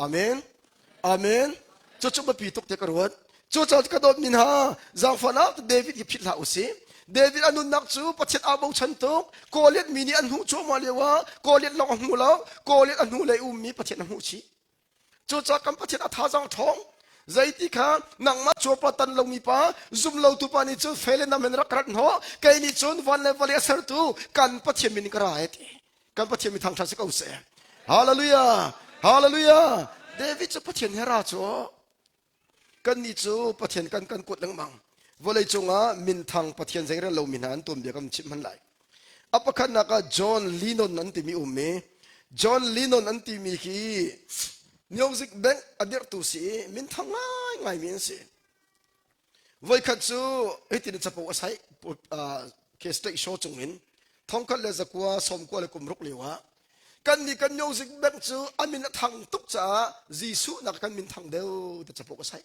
อาเมนอาเมนจุบปีตุกเทกรวดจุจัดกระโดดมินฮาจางฟันักเดวิดยิพิลาอุสิเดวิดอนุนักจูปัจเจตอาบูชันตุกโกเลียนมินีอันหูจูมาเลวะโกเลียนลองหูแล้วโกเลียนอันหูเลยอุมีปัจเจตอันหูชีจุจัดกันปัจเจตอาทาจังทองใจที่ข้านังมาชัวปตันลงมีป้าซุ่มเราตุปานิจูเฟลนามเนรักรันหัวแกนิจูนวันเลวเลสร์ตูกันปัจเจมินกระไรตีกันปัจเจมิทางทางสกาวเสฮาเลลูยาฮาเลลูยาเดวิดจะปัจเจนเฮราจูกันนิจูปัจเจนกันกดลังมังวลัยจงอามินทางปัจเจนใจเรื่องเรามินหันตุ่มเดียกำชิมมันไหลอัปคันนักจอห์นลีนอนนันติมีอุเมจอห์นลีนอนนันติมีคีมิวสิกแบงค์อดีตตุสีมินทางง่ายมินสิวัยขัดจูไอ้ที่นี่จะพูดใช้เคสต์โชว์จงมินท้องกันเลยจะกลัวสมกลัวเลยกุมรุกเลยวะกันนี่กันมิวสิกแบงค์จูอามินทางตุกจ้าจีสุนักกันมินทางเดียวแต่จะพูดใช้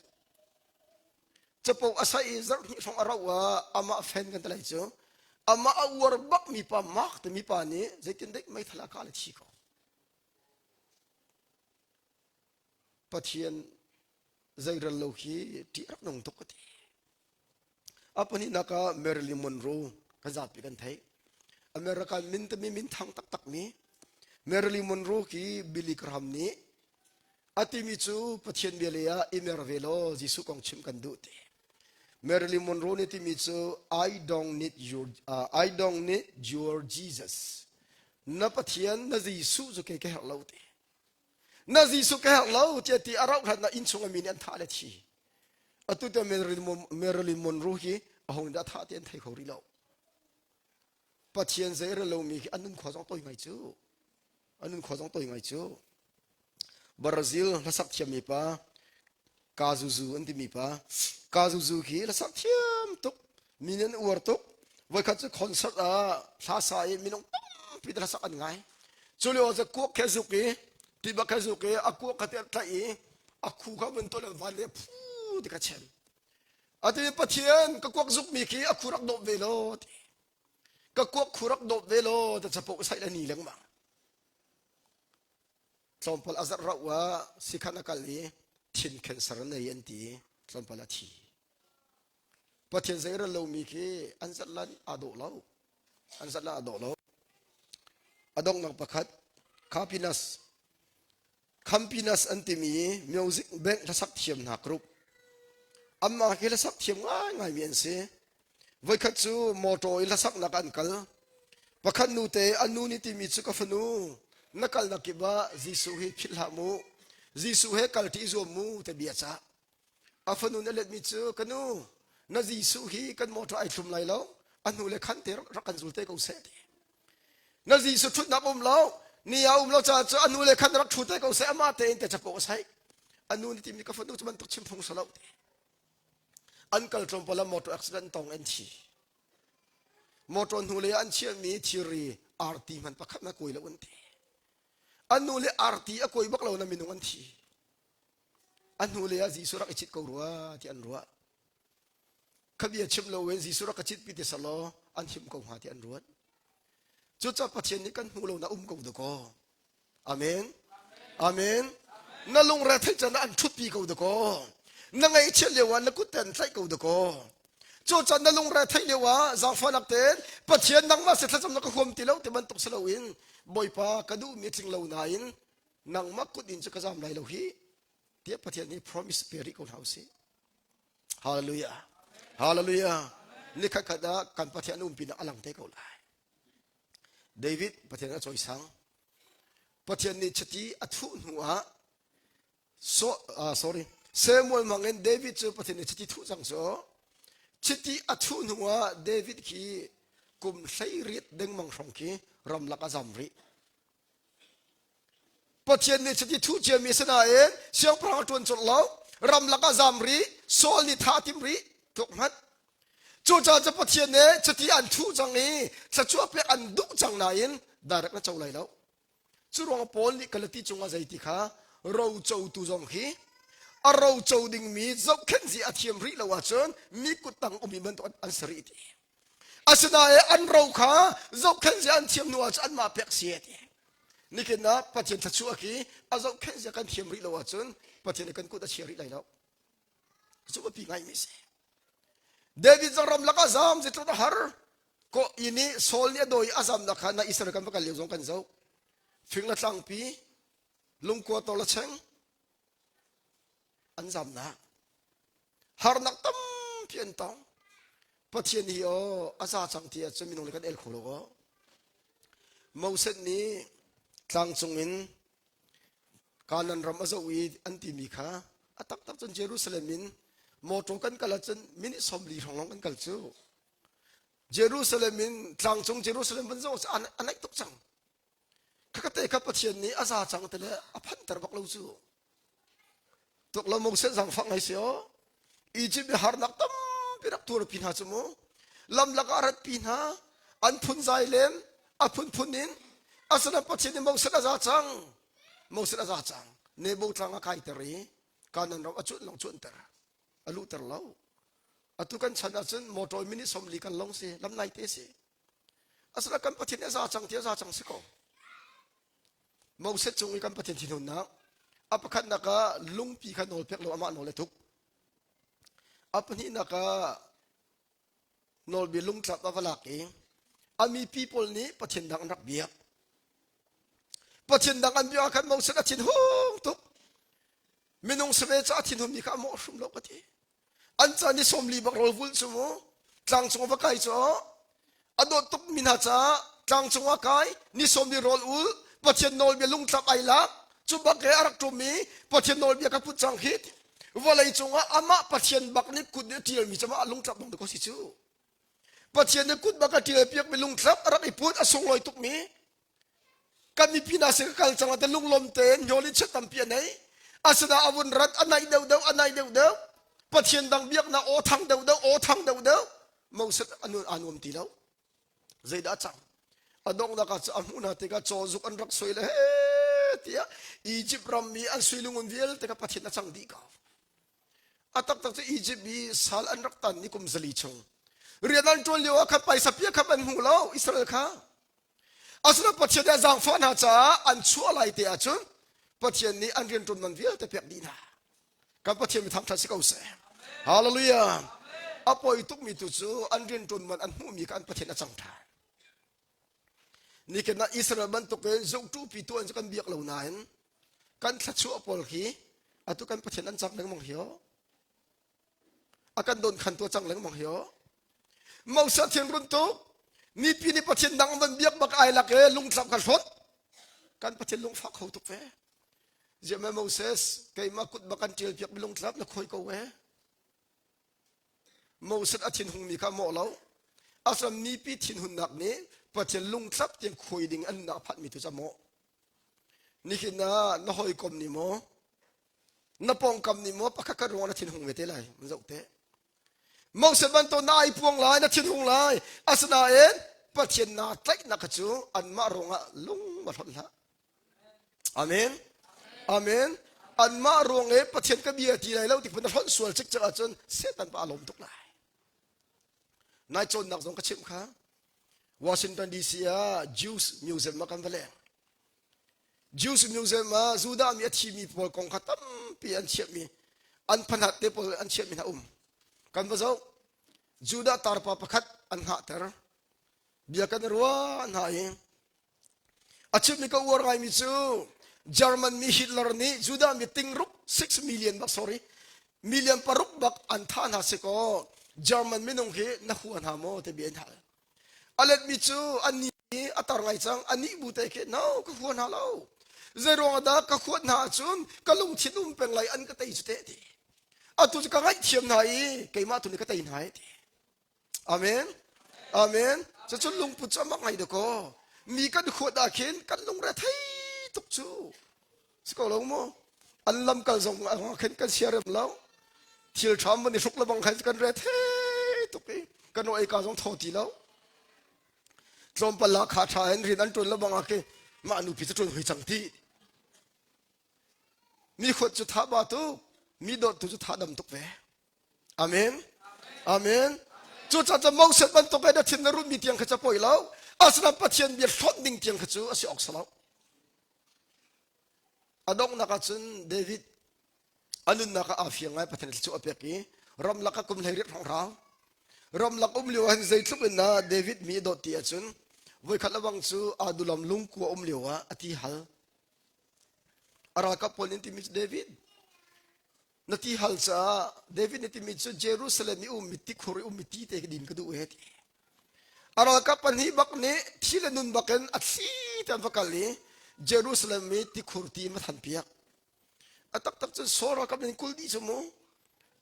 จะพูดใช้จะนี่ทงอะไรวะอามาแฟนกันตลอดจูอามาอวรบักมีปามักแต่มีปานี้จะตินเด็กไม่ทะเลาะกันเลยทีก็ปัจเจียนใจเรื่องโลกีที่รักน้องตุกติอาปนินักเมริลิมอนโรก็จับไปกันไทยอเมริกันมินต์มีมินทางตักมีเมริลิมอนโรกีบิลลี่กรามนี้อาทิมิจูปัจเจียนเบลียอิเมร์เวโลจิสุกองชิมกันดูติเมริลิมอนโรนี่ที่มิจู I don't need your Jesus นับปัจเจียนนั่นจิสุจุกเกะเราตินาจีสุกะเราเจติอาราขันนาอินชงมินอันท่าเลทีอตุเตเมริลิมอนรูฮีอาหงดาท่าเตียนไทยเขาริโลปัจเจียนเซเรโลมีอันนั้นขอจงตัวยังไงจูอันนั้นขอจงตัวยังไงจูบราซิลละสักเทียมมีปะกาซูซูอันที่มีปะกาซูซูคีละสักเทียมตุกมินันอวร์ตุกไว้ขัดจะคอนเสิร์ตท่าสายมินงพิดละสักอันไงจูเลียวจะกุกแค่สุกี้ที่บักสุกเอaku kata tai aku ka bentul vale pu di kacem ati pathian ka kuak zuk mi ki aku rak do velo ka kuak khurak do velo ta chapo sai la ni lang ma tlompal azar rawa sikhana kali thin cancer na yan ti tlompal a thi pathian zaira lo mi ki anzatlan ado lo anzatla ado lo adong nang pakhat kapinas Kampinas antimi music bank la sak thiam na group amma ke la sak thiam ngai mian se voi khat chu moto la sak na kan kal pakhan nu te anu ni ti mi chu ka fanu nakal na kiba jisu hi philha mu jisu he kal ti zo mu te bia cha afanu na let mi chu kanu na jisu hi kan moto ai thum lai lo anu le khan te rakan zul te ko se na jisu thut na bom loนี่เอาเราจะอนุเลขันรักชุดแต่ก็เสียมาเตนแต่จะโปใช้อนุนี่ทีมีกาแฟดูจะมันตุกชิมพงสลาวอันกัลตรมพลัมมอเตอร์อักซิเดนตองเอ็นทีมอเตอร์นูเลอันเชียมีทีรีอาร์ตีมันประคับนักกุยละวันทีอันนูเลอาร์ตีอกุยบักเรานะมินุวันทีอันนูเลอาจีสุรักอิจิตกูรัวที่อันรัวขบียชิมเราเวนจีสุรักอิจิตปิติสโลอันชิมกูหาที่อันรัวจุดจับปัจเจกนี้กันหูเราหน้าก็ดูก็อาเมนอาเมน นั่นลงแรงที่จะนั่นชุดปีกูตะโกนั่งไอเชี่ยเลียววันนักกุเตนใส่กูตะโกโจจันนั่นลงแรงที่เลียววะจางฟ้านักเต้นปัจเจียนนั่งมาเสร็จแล้วจำนักขวมตีแล้วแต่มันตกสลาวินบ่อยปากระดูมีทิ้งเหล่าไหนนั่งมักกุดินจะกระจำไหลเหล่าฮีเทียบปัจเจียนนี้ promise เปริคนเฮาสิฮาเลลูยาฮาเลลูยานี่ข้าขัดกันปัจเจียนนุ่มปีนักอลังเตกเอาไหลเดวิดปัจเจียนจอยสังปัจเจียนนี้ชติอัฐุนหัวsorry เซมูเอลมังเงินเดวิดจะปัจเจียนนี้ชติทุจังโซชิติอัฐุนหัวเดวิดคีกุมใช้ฤทธิ์ดึงมังสงคีรำลักอาจำริปัจเจียนนี้ชิติทุเจียมีสนาเองเสียงพระจวนจุดเล่ารำลักอาจำริโซลิธาติมริถูกมัดจู่ๆจะปัจเจียนนี้ชิติอันทุจังนี้จะช่วยเปลี่ยนอันดุจังไหนดารักนั่นเจ้าไรแล้วจู่รองปอลนี่กลติจงอาใจติขาเราเจ้าตุจงฮีเราเจ้าดิ่งมีเจ้าเข็นสิอาเทียมริละว่าจนมีกุตังอมิมันตัวอันสริติอาศัยอันเราขาเจ้าเข็นสิอันเทียมนัวอันมาเปียกเสียดีนี่คือนะปัจจัยทัชชัวกี้อาเจ้าเข็นสิกันเทียมริละว่าจนปัจจัยกันกุตัเชียริได้แล้วจู่ว่าปีไงมิเสเดวิดจะรำลักอาซามจิตระหารก็อินี่โซลเนี่ยโดยอาซามนักนะอิสราเอลกันประกันเลี้ยงกันเจ้าฟิงละตั้งปีลุงกัวตัวละเชงอันจำนะหารนักตั้มเพียนตังปัจเจียนฮีโออาซาจังที่จะมีนงเล็กเอลโคโลก็มูเซนนี้กลางจงอินการนั้นรำอาซาวีอันติมิค่ะตักจนเยรูซาเล็มินโมตรงกันกัลจนมินิสอมลีของน้องกันกัลจูเยรูซาเล็มินกลางจงเยรูซาเล็มเป็นโซ่อันไหนตกจังข้าก็เตะข้าปัจเจียนนี้อาซาจังแต่ละอภันตรบักลูจูตกลงมูเซนสังฟังไงเสียวอียิปต์หานักตั้มเป็นนักทัวร์พินหาจมูลำลักอารัดพินหาอันพุนใจเลมอันพุนนินอาศัยปัจจัยนี้มูเซนอาซาจังมูเซนอาซาจังเนบูตรังอาคายตรีการนั้นเราอจุดลงจุนเตอร์อลุเตอร์เล่าอตุกันฉันอาจจะโมโตมินิสมลีกันลงสิลำไนเตสิอาศัยกันปัจจัยนี้อาซาจังที่อาซาจังสิโกมูเซนจงมีกันปัจจัยที่นุ่นนักอัปขันนักลุงปีขันโนลเพียกโลอามาโนเลทุกอัปนี้นักโนลบิลุงจับอัฟลักเองอามี people นี้ประเทศดังนักเบียบประเทศดังอันเบียขันมองสกัดชินหงทุกมินุงเสวจ้าชินหงมีข้ามอสุมโลกทีอันจานิสมลีบักโรลฟุลสมุจังจงวักไก่จ้าอดตุกมินาจ้าจังจงวักไก่นิสมลีโรลอุลประเทศโนลบิลุงจับไอลักจุบักเกอรักจุมีปัจเจนโนลเบียกับพุทธจังฮิตว่าเลยจงว่าอามาปัจเจนบักนี่กุดเนี่ยที่มีจะมาลุงจับบังตะโกสิจูปัจเจนเนี่ยกุดบักที่เปียกมีลุงจับรักไอพุทธอสงลอยตุกมีกันมีพินาศกัลจังแต่ลุงลมเตนโยลิชตัมเปียไหนอาสนาอาวุธรัดอันไหนเดาเดาอันไหนเดาเดาปัจเจนดังเบียกนะโอทังเดาเดาโอทังเดาเดามูสอันวมตีแล้วใจด่าจังอดงนักจะอามุนาติกาโจซุกอันรักสวยเลยที่อียิปต์รำมีอันสุยลุงวิลแต่ก็พัฒนาจังดีกว่าอัตตักที่อียิปต์มีสาลอันรักตันนิคุมสลีชงเรียนอันจวนเลี้ยวขับไปสับเพียขับอันหูเล่าอิสราเอลค่ะอาศัยพัฒนาจังฟันหาจ้าอันชั่วไหลเตียจนพัฒนานี้อันเรียนจนมันวิลแต่เพียงดีนะกับพัฒนาทำทัศน์เก่าเสียฮาเลลูยาอภัยทุกมีตุจูอันเรียนจนมันอันหูมีการพัฒนาจังทานนี่คือนักอิสราเอลมันตกเป็นจุกจูปีตัวจะกันเบียกเหล่านั้นกันทัดชัวปอลขี้อาตุกันประเทศนั้นจังเลี้ยงมองเหี้ยอากันโดนขันตัวจังเลี้ยงมองเหี้ยมองสัตย์เทียนรุ่นตุกนี่ปีนี้ประเทศดังมันเบียกบักไอลักลุงสับกันฟดกันประเทศลุงฟักเขาตุกเว่เจ้าแม่โมเสสเคยมาคุดบักกันเจียวเบียกไปลุงสับแล้วคอยก็เว่โมเสสอาทิตย์หงมีข้าหม้อแล้วอาสมนี้ปีทินหุ่นหนักนี้ปัจเจลุงทับเตียงคุยดิ่งอันนักพัดมีตุจโมนี่คือน้าหอยกลมนี่โมน้าปองกำนี่โมปะคักกระรวงนัทินหงเวทีไรมันจะอุเตะมองเสร็จมันตัวนายพวงลายนัทินหงลายอาสนาเอ็นปัจเจนาไตนักจูอันมารงะลุงมาทนละอาเมนอาเมนอันมารงเอปัจเจนกบียทีไรแล้วที่เป็นทนส่วนจิกจะจนเสตันปะอารมณ์ทุกนายนายจนนักสงกระชิมข้าวอชิงตันดีซีJews Museum มากันไปแล้ว Jews museum ma Juda mi athi mi pol kong khatam pi an chiat mi an phanat te pol an chiat mi na kan ba zo Juda tar pa pakhat an ha ter bia kan ruwa an ha e achiat mi ka war ngai mi chu German mi Hitler ni Juda mi ting ruk 6 million bak sorry million paruk bak an than ha se ko German mi nong he na huan ha mo te bien ha alet mi chu ani atar ngai chang ani bu te ke no ka huan ha lo zero da ka khuat na chun ka lung thidum peng lai an ka tei chute ti atu ka ngai thiam nai ke ma tu ni ka tei nai ti amen amen cha chun lung pu cha mak ngai de ko mi kan khuat da khin kan lung ra thai tuk chu sko lo mo an lam kal zong ang khen kan siarem lo thil tham ni suk la bang khai kan ra thai tuk ki kan oi ka zong thoti lo trom pa la kha tha en rin an tun la bang ke ma nu pi cha tun hui chang ti mi khot chu tha ba tu mi dot tu chu tha dam tuk ve amen amen chu cha cha mau set ban tuk da thin na ru mi tiang kha cha poi lo asna pathian bi thot ding tiang kha chu asi ok salo adong na ka chun David anun na ka afia ngai pathian chu apeki ram la ka kum lai ri thong rang ram la kum liu han zai thup na David mi dot ti achun voi khalawang chu adulam lung ku liwa ati hal araka polin ti mit David nati hal sa David niti mit chu Jerusalem mi miti khori miti te din ka du he ti araka panhi bak ne thilanun baken athi tan vakali Jerusalem mi ti khurti ma than piak atak tak chu sora ka bin kuldi chumo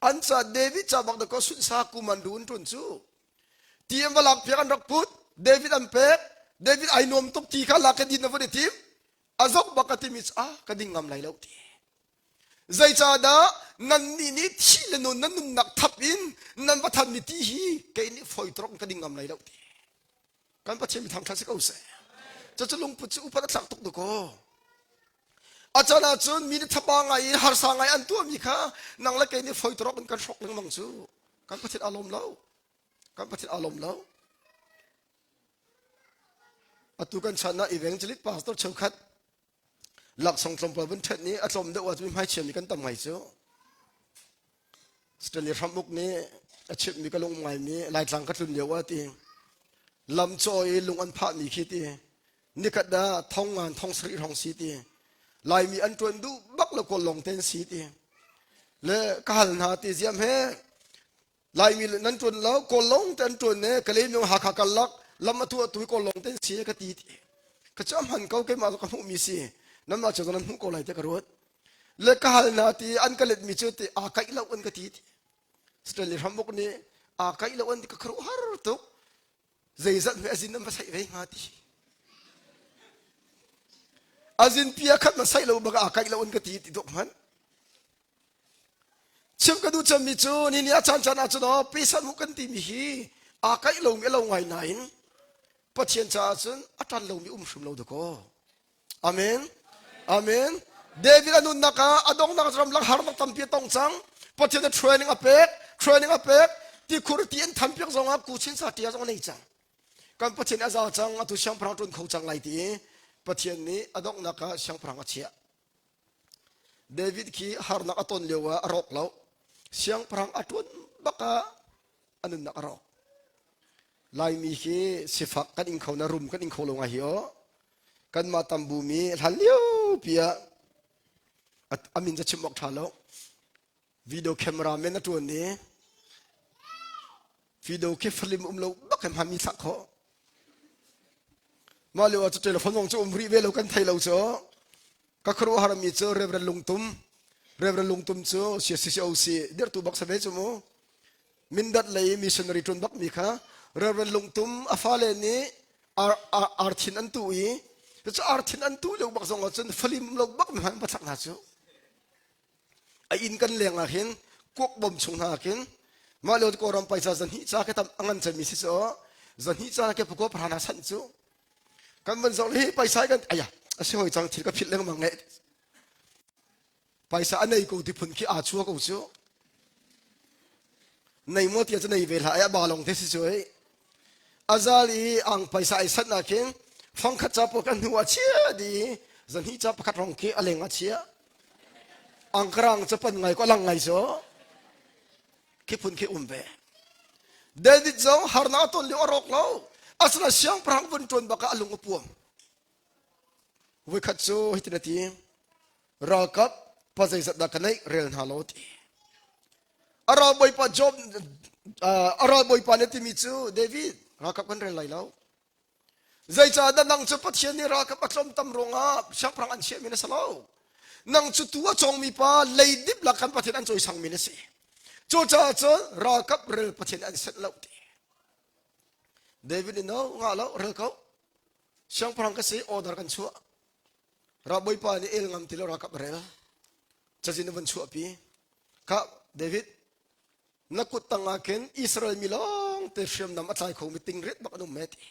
ansa David cha bak da ko sun sa ku mandun tun chu tiam balak piak an rak put David am pek David ai nom tok ti kha la ka din na vo de tim azok bakati mis kading ngam lai lo ti zai cha da nan ni thilenu nan num nak thapin nan pathan ni ti hi ke ni foi trok kading ngam lai lo ti kan pa chem tham thase ko se cha chulung pu chu pa thak tok do ko achana chun mi thapa ngai har sa ngai an tu mi kha nang la ke ni foi trok kan sok nang mang chu kan pa thit alom lo kan pa thit alom lo atu kan chana evangelist pastor chokhat lak song tlom pa bun that ni atlom de wa mi mai chem mi kan tam ngai chu steli ramuk ni achip mi kalung ngai mi lai tlang ka tlun lewa ti lam choi lung an pha mi khi ti nikat da thong an thong sri thong si ti lai mi an tun du bak la ko long ten si ti le ka hal na ti jiam he lai mi nan tun lo ko long ten tun ne kale mi ha kha kalak lam atu tu ko long ten si ka ti ti ka cham han ko ke ma ka mu mi si nam ma cha nan hu ko lai te ka rot le ka hal na ti an ka let mi chu ti a kai lo an ka ti steli ramuk ni a kai lo an ka khru har tu zai zat me azin nam sai ve nga ti azin pia khat na sai lo ba a kai lo an ka ti ti dok man chim ka du cham mi chu ni ni a chan chan a chu no pi san mu kan ti mi hi a kai lo mi lo ngai nain pathian cha chun atan lo mi shum lo de ko amen amen David anun naka adong naka ram lang har mak tampi tong chang pathian training apek ti khurtien thampiak zonga ku chin sa tia zong nei chang kan pathian aza chang atu syang prang tun khau chang lai ti pathian ni adong naka syang prang achia David ki har nak aton lewa rok law syang prang atun baka anun naka rok lai mi ki sifak kan ing khau na rum kan ing khau lo nga hiyo kan matam bumi halio pia at amin ja chimok thalo video camera men atu ni video ke film lo bakem hami sakho maliwa chu telephone mong chu umri ve lo kan thai lo cho ka khru harami chu reverend lungtum chu CCOC der tu bak sabe chu mo mindat lei missionary tun bak mi kha reverend lungtum afale ni arthin an tu i chu arthin an tu lo bak zong chun film lo bak mi han pathak na chu ai in kan leng a hin kok bom chung na kin malo ko ram paisa zan hi cha ke tam angan chami si so zan hi cha ke puko prana san chu kan man zong hi paisa kan aya ase hoi chang thil ka phit leng mang nge paisa anei ko ti phun ki a chu ko chu nei mo ti cha nei vel ha ya ba long te si chu ei azali ang paisa ai san na kin phong kha cha po kan huwa chia di dân hi cha pakhat rong ki alenga chia angkrang chapan ngai ko lang ngai so ki phun ki umbe David zong harna ton li orok lo asna siang prang bun ton baka alung upuam we khat so hitinati rakap pazai zat da kanai rel na lo ti ara boy pa job ara boy pa neti mi chu David rakap kan rel lai lo zai cha da nang chu pathian ni rakap atlom tam ronga siang prang an che mi na salo nang chu tua chong mi pa leidip la kan pathian an choi sang mi na se cho cha cho rakap rel pathian an set lo ti David no nga lo rel ko siang prang ka se order kan chu raboy pa ni el ngam tilo rakap rel chajin ban chu api ka David nakut tangaken Israel milong te shem nam atlai kho meeting ret bak no meti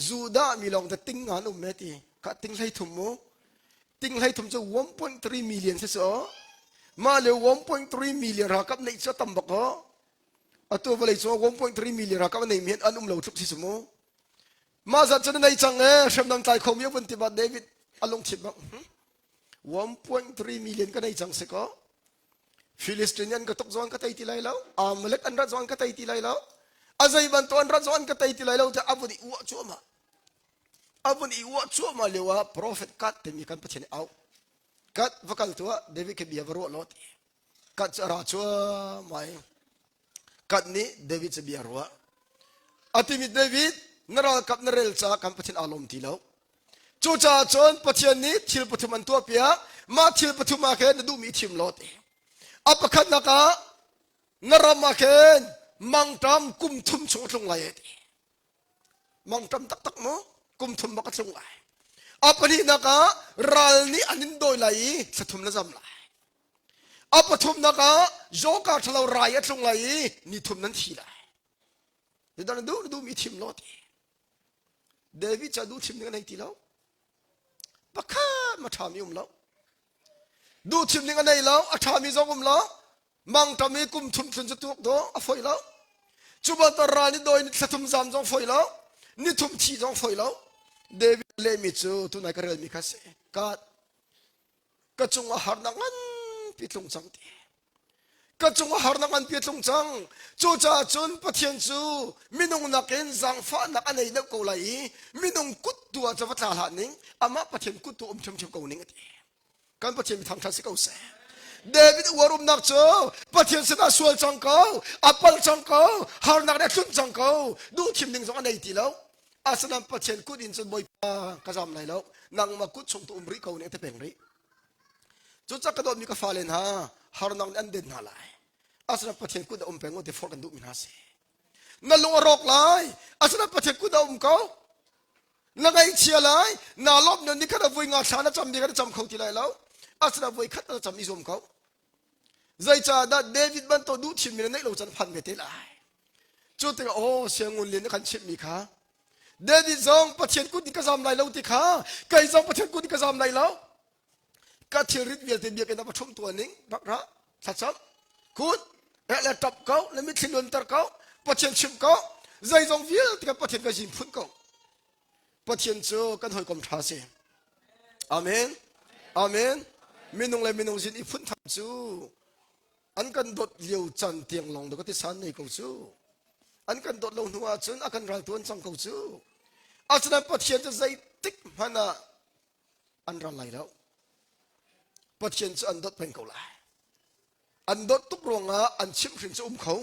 Juda milong te ting nga no meti ka ting lai thum mo ting lai thum cho 1.3 million se so ma le 1.3 million rakap nei cho tambak ho atu vale cho 1.3 million rakap nei mian anum lo thup si sumo ma za chan nei chang e shem nam tai kho mi bun ti ba David along thip bak 1.3 million ka nei chang se ko Filistinian ka tok zon ka tai ti lai lo Amalek an ra zon ka tai ti lai lo azai ban to an ra zon ka tai ti lai lo ta abudi wa chuma abuni wa chuma lewa prophet kat te mi kan pachene au kat vakal tua David ke bia ro lot kat ra chua mai kat ni David se bia ro atimi David nara kap narel cha kan pachen alom ti lo chu cha chon pachen ni thil pathuman tua pia ma thil pathuma ke na du mi thim lot apakhat naka narama ken mangtam kum thum chung chung lai mangtam tak tak mo kum thum bak chung lai apani naka ral ni anin doi lai sathum na jam lai apathum naka joka thalo rai chung lai ni thum nan thi lai nidan du mi thim lot David cha du thim nei ti lo pakha ma thami lo du thim ning anei lo athami zongum lo mang tami kum thum thun chu do a foi lo chuba ta rani doi ni thum zam jong foi lo ni thum thi jong foi lo David le mi chu tu nai ka rel mi kha se ka chung a har na ngan pi tlung chang ti ka chung a har na ngan pi tlung chang chu cha chun pathian chu minung na ken zang fa na anei na ko lai minung kut tu a chawa tla la ning ama pathian kut tu chum chum ko ning ati kan pathian mi thang thang se ko se David warum nak cho pathian se na sual chang ko apal chang ko har nak na chun chang ko du thim ning jong anei ti lo asanam pathian kut in chon boy pa ka jam lai lo nang ma kut chung tu umri ko ne te peng ri chu cha ka do mi ka falen ha har nang an den na lai asana pathian kut um peng o te for kan du min ha se na lung rok lai asana pathian kut um ko na ngai chia lai na lop no ni ka da voi nga thana cham ni ka cham khau ti lai lo asana voi khat na cham ni zom ko zai cha da David ban to du thim mi nei lo chan phan me te lai chu te o sengun lin kan chip mi kha David zong pathian kut ni ka jam lai lo ti kha kai zong pathian kut ni ka jam lai lo ka thirit vel te biak na pathum tu ning bak ra thacham kut la top ko le mi thlun tar ko pathian chim ko zai zong vil ti ka pathian ka jim phun ko pathian chu kan hoi kom tha se amen amen minung le minung jin i phun tham chu an kan dot liu chan tiang long do ka ti san nei ko chu an kan dot lo nuwa chun akan ral tuan chang ko chu asna pathian chu zai tik hana an ral lai lo pathian chu an dot pen ko lai an dot tuk ronga an chim hrin chu ko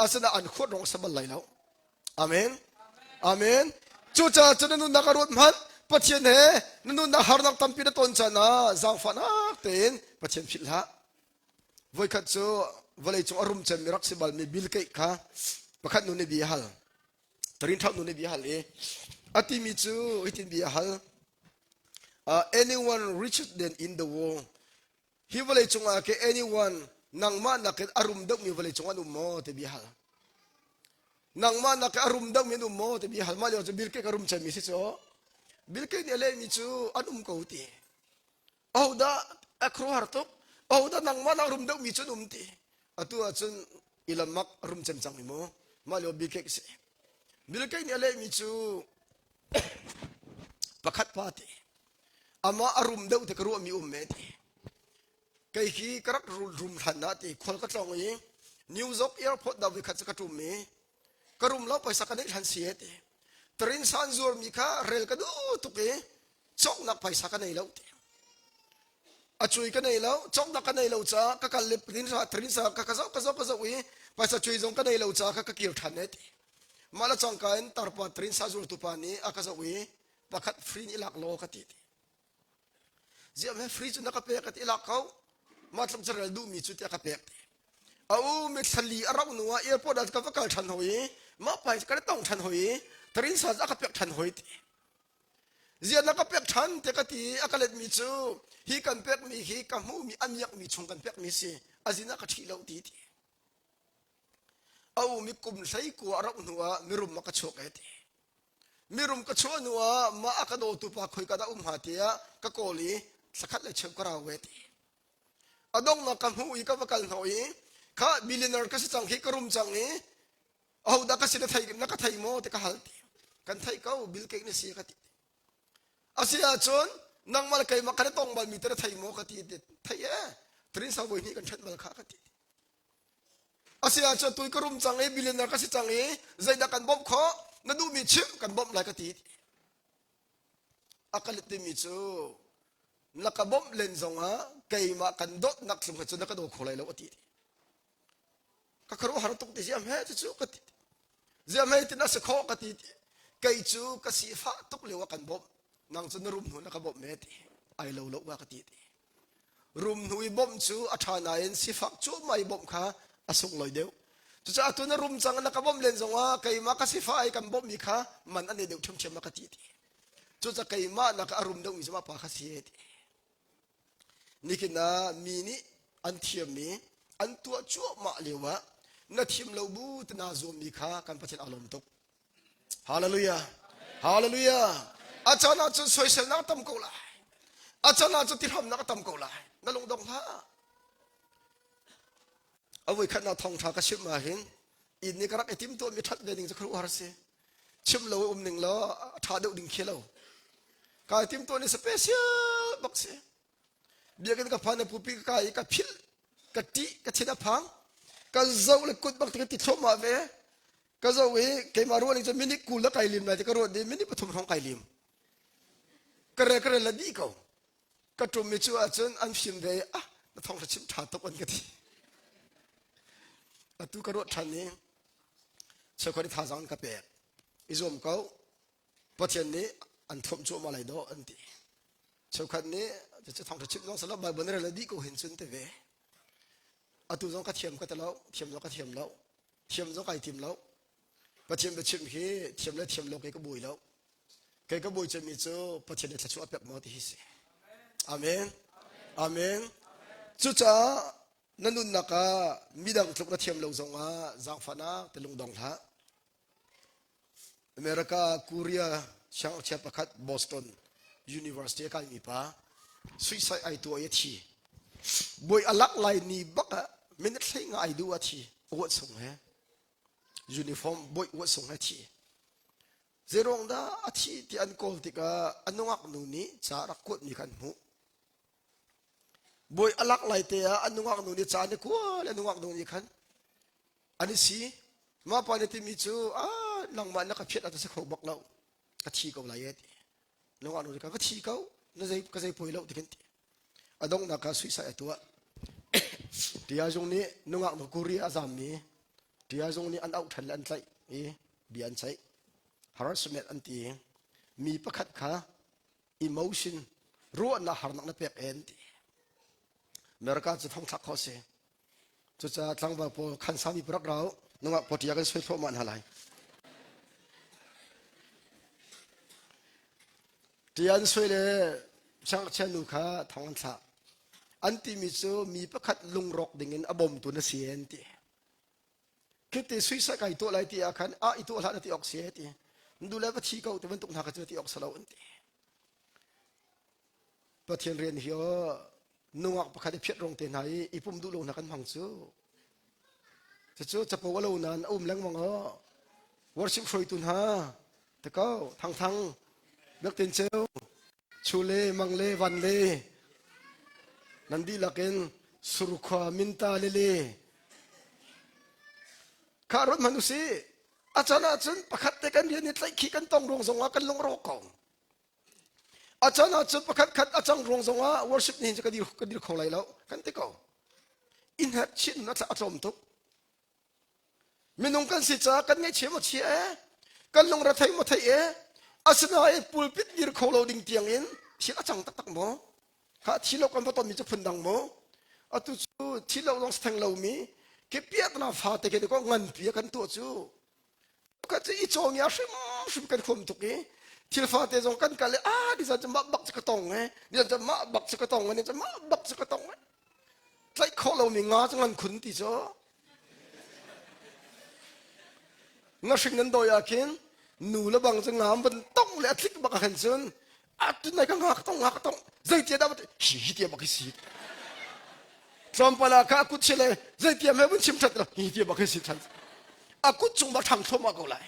asna an khot rong sabal lai lo amen amen chu cha chun nu nakarut man pathian he nu na har nak tampi na ton chana zang fana ten pathian phil ha voi khat chu volei chu arum chem mirak sibal mi bil kai kha pakhat nu ne bi hal tarin thau nu ne bi hal e ati mi chu itin bi hal anyone richer than in the world hi volei chunga ke anyone nangma na ke arum dak mi volei chunga nu mo te bi hal nangma na ke arum dak mi nu mo te bi hal ma le bil ke arum chem mi si cho bil ke ne le mi chu anum ko ti au da akro har to au da nangma na arum dak mi chu num ti atu achun ilamak arum chem chang mi mo ma le bil ke se bil ke ne le mi chu pakhat pa ti ama arum deuh te karu mi me ti kai khi karak rum than na ti khol ka tlong yi New York airport da vikhat ka tum me karum lo paisa ka nei than si ti train san zur mi kha rel ka du tu ke chok nak paisa ka nei lo ti achui ka nei lo chok nak ka nei lo cha ka kal le pin sa train sa ka ka zo wi paisa chui zong ka nei lo cha ka kir than ne ti mala chang kain tarpa train sa zur tu pa ni akaza wi pakhat free ni lak lo ka ti zia me free chu na ka pe ka ti lak kau matlab jaral du mi chu te ka pe au me thali arau nuwa airport at ka vakal than hoi ma pai ka tong than hoi train sa ka pe than hoi ti zia na ka pe than te ka ti akalet mi chu hi kan pek mi hi ka mu mi amyak mi chung kan pek mi si azina ka thi lo ti ti au mi kum sai ku arau nuwa mirum ma ka chok e ti mirum ka chho nuwa ma akado tu pa khoi ka da ha tia ka koli sakhat le chem kara we ti adong na kam hu i ka vakal noi kha billionaire ka chang hi karum chang ni au da ka sina thai na ka thai mo te ka hal ti kan thai ka bil ke ni si ka ti asia chon nang mal kai ma ka tong bal mi te thai mo ka ti thai e trin sa boi ni kan chat mal kha ka ti asia chon tu karum chang e billionaire ka chang e zaida kan bom kho na du mi chim kan bom lai ka ti akalit ti mi chu nakabom len zonga kay ma kan dot nak sum ka chu nakado kholai lo ati ka karu haratuk ti jam he chu ka ti jam he ti na se kho ka ti kay chu ka si fa tuk le wa kan bom nang chu na rum nu nakabom me ti ai lo lo wa ka ti rum nu i bom chu athana en si fa chu mai bom kha asuk loi deu chu cha tu na rum chang nakabom len zonga kay ma ka si fa ai kan bom mi kha man ane deu chem chem ma ka ti chu cha kay ma na ka arum deu mi ma pa kha si ti nikina mini an thiam mi an tua chu ma lewa na thiam lo bu tna zo mi kha kan pachen alom tok hallelujah hallelujah achana chu social na tam ko la achana chu tirham na tam ko la na long dong ha awai khana thong tha ka sim ma hin in ni karak etim to mi that de ning khru har se chim lo ning lo tha deu ding khelo ka etim to ni special box se dia kan ka phana pupi ka ka phil ka ti ka china phang ka zau le kut bak ti thoma ve ka zau we ke maru ni mini kul la kai lim na ti ka ro de mini pathum thong kai lim kare la di ko ka tum mi chu a chun an phim ve a na thong sa chim tha to kan ka ti atu ka ro than ni che khori tha jang ka pe izom ko pathian ni an thom chu ma lai do an ti chau khat niจะทำจะชิมน้องสลับบายบนเรื่องดีก็เห็นสุนเตเวอตุจงกัดเทียมกัดแล้วเทียมจงกัดเทียมแล้วเทียมจงกัดเทียมแล้วปะเทียมไปชิมฮีเทียมแล้วเทียมแล้วแกก็บุยแล้วแกก็บุยจะมีเจ้าปะเทียมเนี่ยชัวร์แบบมอติฮิสอาเมนอาเมนจุจ้านั่นนุ่นนักะมีดังทุกระเทียมเราจงว่าจางฟานาเป็นลงดองท่าอเมริกาเกาหลีช่างเชียร์ประคัดบอสตันยูนิเวอร์ซิตี้กันมีป้าสุยใส่ไอตัวยัทีบอยอลักไลนี่บักมินท์ใส่งไอดูอัทีอวดส่งเหยูนิฟอร์มบอยอวดส่งเหทีเจรองดาอัทีที่อันโกลติกาอันนงักนูนี่จารักกดมีกันหูบอยอลักไลเตียอันนงักนูนี่จานี่กว่าอันนงักนูนี่กันอันนี้สิมาปานิติมิจูนังมันนักเพียรอัตสักเขาบักเรากะทีเขาไลเอตินงักนูนี่กันกะทีเขานั่นใจก็ใจป่วยแล้วที่กันที่อดงนักสุยใส่ตัวที่อาจงนี้นุ่งอักนุกุรีอาจามีที่อาจงนี้อันเอาทันอันใจบีอันใจ harassment อันที่มีประคัดขา emotion รู้อันน่าหานักนับเปกเอ็นที่เมื่อการจะท่องทักเขาเสียจะตั้งว่าพอขันสามีปรักเรานุ่งอักพอที่อยากจะช่วยพ่อมันอะไรที่อันช่วยเลยช่างเชนุขาทางอันสะอันที่มีโซมีประคัดลุงรกดิ่งเงินอบมตัวนั่นเสียนที่คิดที่สุยสักไอตัวอะไรที่อาคันอีตัวอะไรที่ออกเสียที่ดูแลก็ชี้เขาแต่มันตรงหากจะที่ออกสลาวอันที่ประเทศเรียนเหี่ยวนุ่งอักประคัดเพียรรงเต็นไหนอีปุ่มดูลงนักกันพังซูจะพอว่าเรานั้นแรงมังวอร์ชิปช่วยตุนฮะแต่ก็ทางนักเต้นเซล ชูเลมังเลวันเลนันดีลักเอนสุรขวามินตาเลคารถมนุษย์อาจารย์ประคัดแต่กันเรียนนี่ไล่ขี้กันต้องรงสงกันลงรอกองอาจารย์ประคัดอาจารย์รงสงวอร์ชิปนี่จะกันดีของไรแล้วกันเตก็อินหัดชินนัทอาจารย์ทุกมินุงกันสิจ้ากันไงเชี่ยมาเชี่ยกันลงระไทยมาไทยอาสนะปูลปิดดีของเราดิ่งเตียงอินเชี่ยอาจารย์ตักโมข้าที่เรากันพอตอนมีจะพันดังโมอาตุจูที่เราลองสแตงเรามีเก็บเปียกนาฟาแต่ก็ก็เงินเปียกันตัวจูก็จะอีโจมีอาชิมกันคมทุกทีที่ฟาเตจงกันกันเลยดิฉันจะมาบักสกตองไงดิฉันจะมาบักสกตองไงดิฉันจะมาบักสกตองไงใส่ข้อเรามีงาจังงันขุนติจ้างาชิงนั้นโดยอาคินหนูละบังจังงามมันต้องเลยอาทิตย์บักขันซึนตุนไหนก็งาต้องใจเจียดมันฮีเดียบักฮีจอมปลาข้ากุศลใจเจียไม่บุญชิมชัดเลยฮีเดียบักฮีชัดอากุศลมาทางทุ่มมากูเลย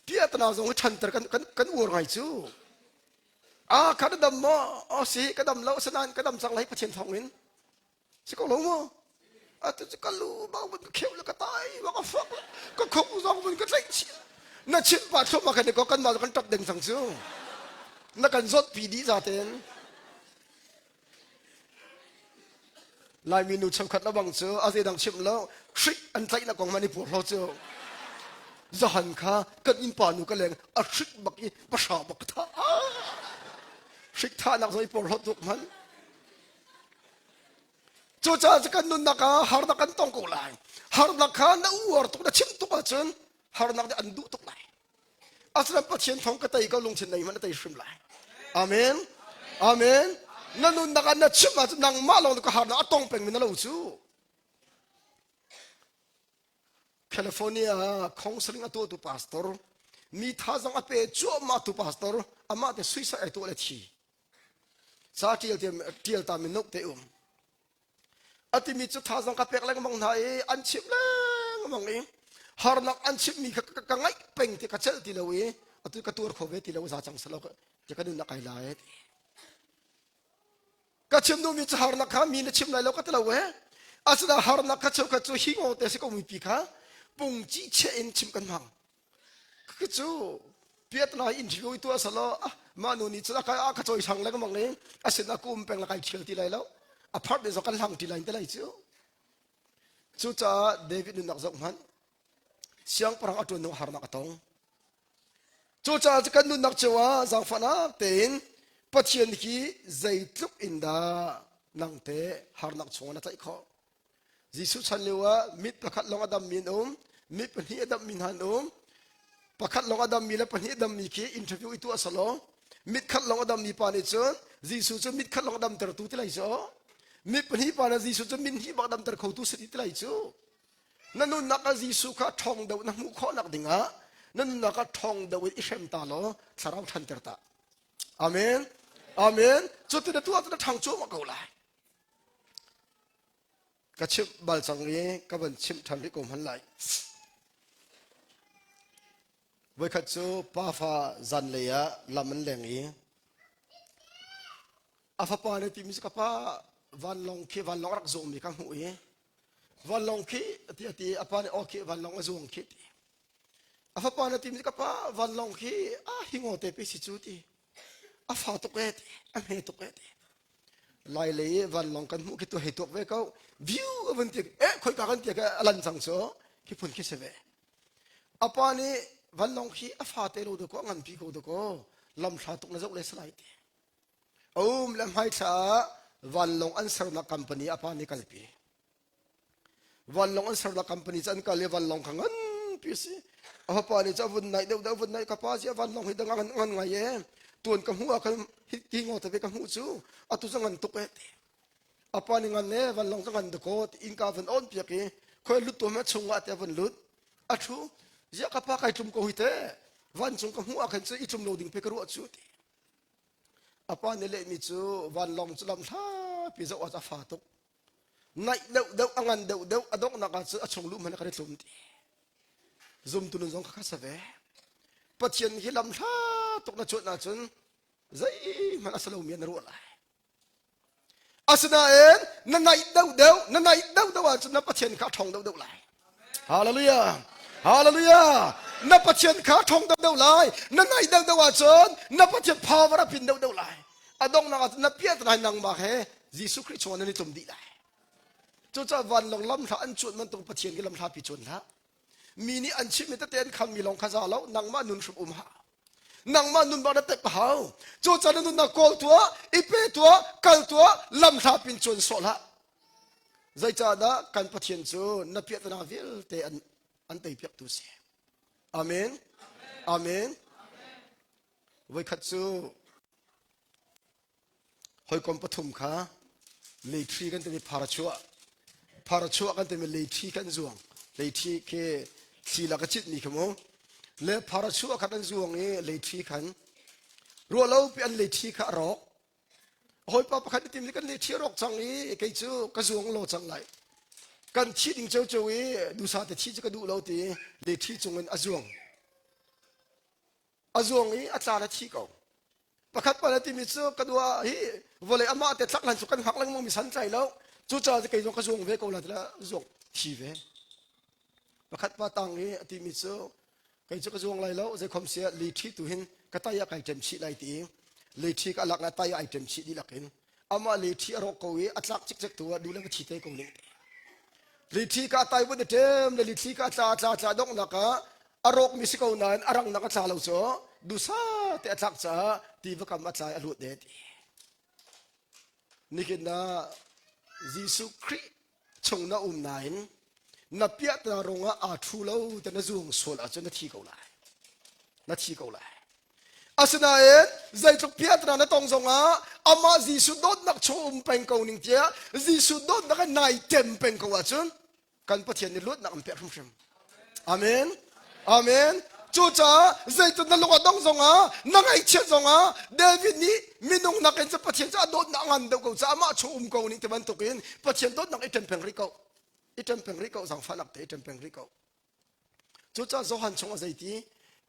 เดียตนาจงชันตระกันวัวไงจูข้าดำมาสิข้าดำเล่าสนานข้าดำสังไหลประเทศทองอินสิก็รู้มั้งตุจะก็รู้บ้างมันก็เขียวแล้วก็ตายบ้างก็ฟักก็ขบซองมันก็ใส่เชี่ยน่าชิบปาชอบมาแค่เด็กก็กันมากันตักเด้งสังซูนักกันสดปีดีจัดเองลายมีนูชาวขัดระวังเจออาเซดังชิมแล้วชิกอันใจนักของมันในปวดเราเจอจะหันข้ากันอินปานูกันแรงชิกบักอีประชาบักท่าชิกท่านักสมัยปวดเราตุกมันจูจ้าจะกันนุนนักฮาร์นักกันต้องกูไลฮาร์นักข้าน่าอวดตุกน่าชิมตุกอาจารย์ฮาร์นักได้อันดุตุกไลอาศัยปัจจัยทองกระต่ายก็ลงเช่นไหนมันได้ชิมไลอาเมนอาเมนนั่นนู่นนักนั่นชิมมาจะนั่งมาลงก็หาหน้าต้องเป็นมินเราจูแคลิฟอร์เนียของสริงตัวตุพาสตอร์มีท่าจังอเปจ่อมาตุพาสตอร์อามาเตสวิสไอตัวเล็กทีซาที่เทียลตามินนกเตอุมอาทิมีจุดท่าจังอเปกแรงมังไทยอันชิมแรงมังนี้หานักอันชิมมีกังไงเป็นที่กระเจิดที่เราอาทิกระตัวโควิดที่เราจะจังสลากจะกันดูนักไฮไลท์ก็ชิมดูมีจะหานักข้ามีนชิมไหนเราก็ตะละเวอาศัยหานักข้าเจ้าก็จะหิ้งเอาแต่สิก็มีปีข้าปุ่งจีเชนชิมกันมังก็จู่เปียตนายอินทิวตัวสละมาโนนี่จะนักข้าจะช่างแล้วก็มังเลยอาศัยนักกุมเป็นนักไอเชียที่ไรแล้วอพาร์ตเมนต์กันหลังที่ไรที่ไรจู่จ้าเดวิดนุนักจงมันเสียงพลังอัตโนหานักตองจู่จ้าจะกันนุนักเจ้าจังฟันะเต็นปัจจัยนี้ใจทุกอินดานังเตหานักชงนักใจเขายิสุชันเลวะมิตรประคัดลงอดัมมินมิตรปนิอดัมมินฮันประคัดลงอดัมมีและปนิอดัมมีคีอินเทอร์วิวอีตัวสโลมิตรคัดลงอดัมมีปานิจนยิสุจะมิตรคัดลงอดัมเตอร์ตูที่ไรจ้ะมิตรปนิปานะยิสุจะมินฮีบักดัมเตอร์เขาตูสิที่ไรจ้ะนั่นนู่นนักยิสุข้าทองดาวนักมุขนักดิ่งะนั่นนักทองดาวอิเชมตาโลสาราวทันเตอร์ตาอาเมนอาเมนจุดที่ตัวจะทางชั่วมาเกาไลก็ชิบบาลสังเกตก็เป็นชิบทันที่กรมหันไหลไว้ขัดจูป้าฟ้าจันเลยะลำมันแรงอีอาฟ้าปานที่มิสกับป้าวันลงขี้วันลงรักโจมีกังหูอีวันลงขี้ที่อาป้าเนี่ยโอเควันลงโจงขี้อาฟ้าปานที่มิสกับป้าวันลงขี้หิงโอเตปิสิจูตีอาฟ้าตุกเอตอาเมตุกเอตลายเลยวันลองกันมุกิตัวเหตุเวก้าวิววันที่คอยกันที่กันลันสังโซคิดพุ่นคิดเสวอาปานี่วันลองขี้อาฟ้าเตโรดก็งันพีโคดก็ลำชาตุกนั่นจะเลสไลด์ลำให้ชาวันลองอันสรนักคัมปานีอาปานี่กัลปีวันลองอันสรนักคัมปานีจันกัลวันลองขังอันปีสิอาปานี่จะวันไหนเดี๋ยววันไหนกับป้าจะวันลองให้ดังงันไงเย่ตัวกับหัวกันหิ้งเอาแต่ไปกับหัวจูอาตุจังงันตุกเอตอาปานิงันเน่วันลงจังงันตะโกอินกาวันอ้อนเปียกีคอยลุดตัวแม่ชงว่าแต่วันลุดอาชูเจ้ากับป้าใครจุ่มโคหิเตวันชงกับหัวกันจะอีจุ่มโลดิ่งไปกระโดดจูติอาปานี่เล่มิจูวันลงจะลำท่าพิจารณาจะฟาตุกในเดาอันเดาอดอกนักการจะชงลุมันก็ได้จุ่มตีจุ่มตุนจงข้าสเวปัจจัยที่ลำท่า ตกน่าจุดน่าจนใจมันอาศัยเราเมียนรู้อะไรอาศัยนั่นนั่นไหนเดานั่นไหนเดาว่าจะนับประเทศข้าทองเดาไหลฮาเลลูยาฮาเลลูยานับประเทศข้าทองเดาไหลนั่นไหนเดาว่าจนนับประเทศภาวะพินเดาไหลอดองนับเพียรนายนางมาเฮยิสุคริสต์ชวนนี่จมดีไหลจุดจะวันลงลำท่าอันจุดมันตรงประเทศกับลำท่าพิจนละมีนี่อันชิมิตเตียนคำมีลงขจาแล้วนางมานุนสุมหานังมานุนบาดเตปหาวจูจันนุนนักโกตัวอีเปตัวกัลตัวลำทับปินจนโซละใจจ่าดะกันพัฒนจูนับเพียรนาวิลเตอันเตยเพียรตุเสอาเมนอาเมนไว้ขัดจูหอยกรมปฐุมขาเลยทีกันเต็มพาราชัวกันเต็มเลยทีกันจวงเลยทีเคสีลักจิตนี่ขโมเลพาราชัวขันจวงนี้เลยทีขันรัวเราเป็นเลยทีขารอกหอยปะขันติมนี่กันเลยทีรอกจังนี้ไก่จูกระจวงโลจังไรกันชีดิงเจ้าจูนี้ดูซาแต่ชีจะกระดูเราตีเลยทีจงเป็นอจวงนี้อาจารย์ทีเก่าประคับปะติมิจูกระดูว่าฮีวอลเลย์อามาแต่สักหลังสุกันหักหลังมองมีสันใจแล้วจูจ่าจะไก่จงกระจวงเวกเอาละละจวงทีเวประคับปะตังนี้ติมิจูไก่จะกระจวงไรแล้วจะคอมเสียลีทีตุหินกระต่ายไก่เต็มชีไรตีลีทีก็หลักกระต่ายไอเต็มชีดีหลักเห็นอามาลีทีรอกเอาไว้อัตลักจิกจิกตัวดูแล้วก็ชีเตกงนี้ลีทีก็ตายวันเต็มลีทีก็จ่าดงนักะอารมณ์มิสกาวนันอารังนักจ่าเราโซดูซาแต่อัตลักจ่าตีวกรรมจ่าอรุณเดชนี่คือนะยิสุคริชงนะนายนับเปียตนารงอาทูเลาแต่น่าจวงโซลอาจจะนาทีเก่าเลยอาศัยนั่นใจทุกเปียตนาในตรงสงอามาจิสุดนักชมเป็นเก่าหนึ่งเจ้าจิสุดนักนายเต็มเป็นเก่าอาจจะกันปะเทียนในรถนักอันเปียรุ่มเชมอาเมนอาเมนจูจ้าใจตุนนักลูกตรงสงนักไอเชี่ยสงเดวิดนี้มินุงนักเอ็นจะปะเทียนจะโดนนักอันเดียวกันจะอามาชมเก่าหนึ่งที่มันตกอินปะเทียนโดนนักไอเต็มเป็นริโกอีเต็มเป็นริโกสังฟันนักเตะเต็มเป็นริโกจุดจ้าโซฮันชงอะไรที่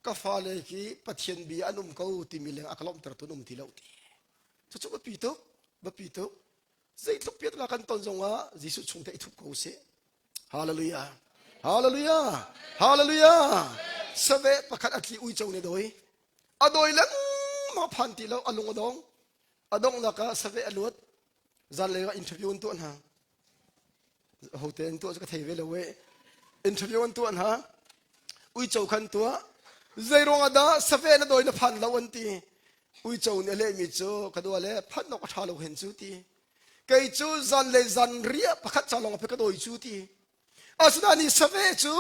ก็ฟ้าเลยที่ปะเทียนบีอันนุ่มเขาที่มีแรงอักลอมตระตุนุ่มที่เล่าที่จุดบะปีโต้ใจทุกเปียตละกันตอนจงว่าจิสุชงเตะทุกเขาเสียฮาเลลูยาสเวะประคัดอัตลีอุยจงเนี่ยโดยอโดยลังมาพันที่เราอลงอดงนักสเวะอลวดจันเลยว่าอินเทอร์วิวตัวนั้นโฮเทลตัวจะเทวิลเวอินเทอร์วิวตัวนั้นอุยเจ้าขันตัวใจรองอดาสเวนะโดยนพันละวันตีอุยเจ้าเนี่ยเล่มิจูกระดูอะไรพันนกทาเราเห็นจูตีไก่จูจันเลยจันเรียประคัดจะลงไปกระโดดจูตีอาศัยนี่สเวจู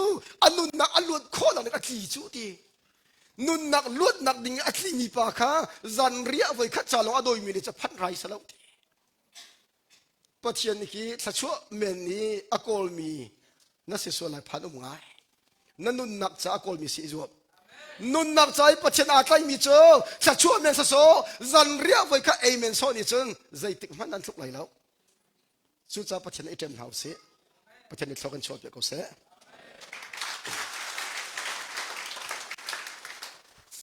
อันนุนนักอันลวดโคนักอัตลีจูตีนุนนักลวดนักดิ่งอัตลีมีปากค่ะจันเรียไว้คัดจะลงอโดยมีจะพันไรสลาวตีปะเทียนนี่สัชวเมนี่อกอลมีนั่นสิส่วนไหนพันง่ายนั่นนุนนักจะอกอลมีสิจวบนุนนักใจปะเทียนอาใจมีเจอสัชวเมนสโซจันเรียไว้ค่ะเอเมนโซนี่จนใจติดมันนั่นทุกไหลแล้วสุดจะปะเทียนไอเทมเฮาส์ปะเทียนนี่ทอกันชดเยอะก็เสีย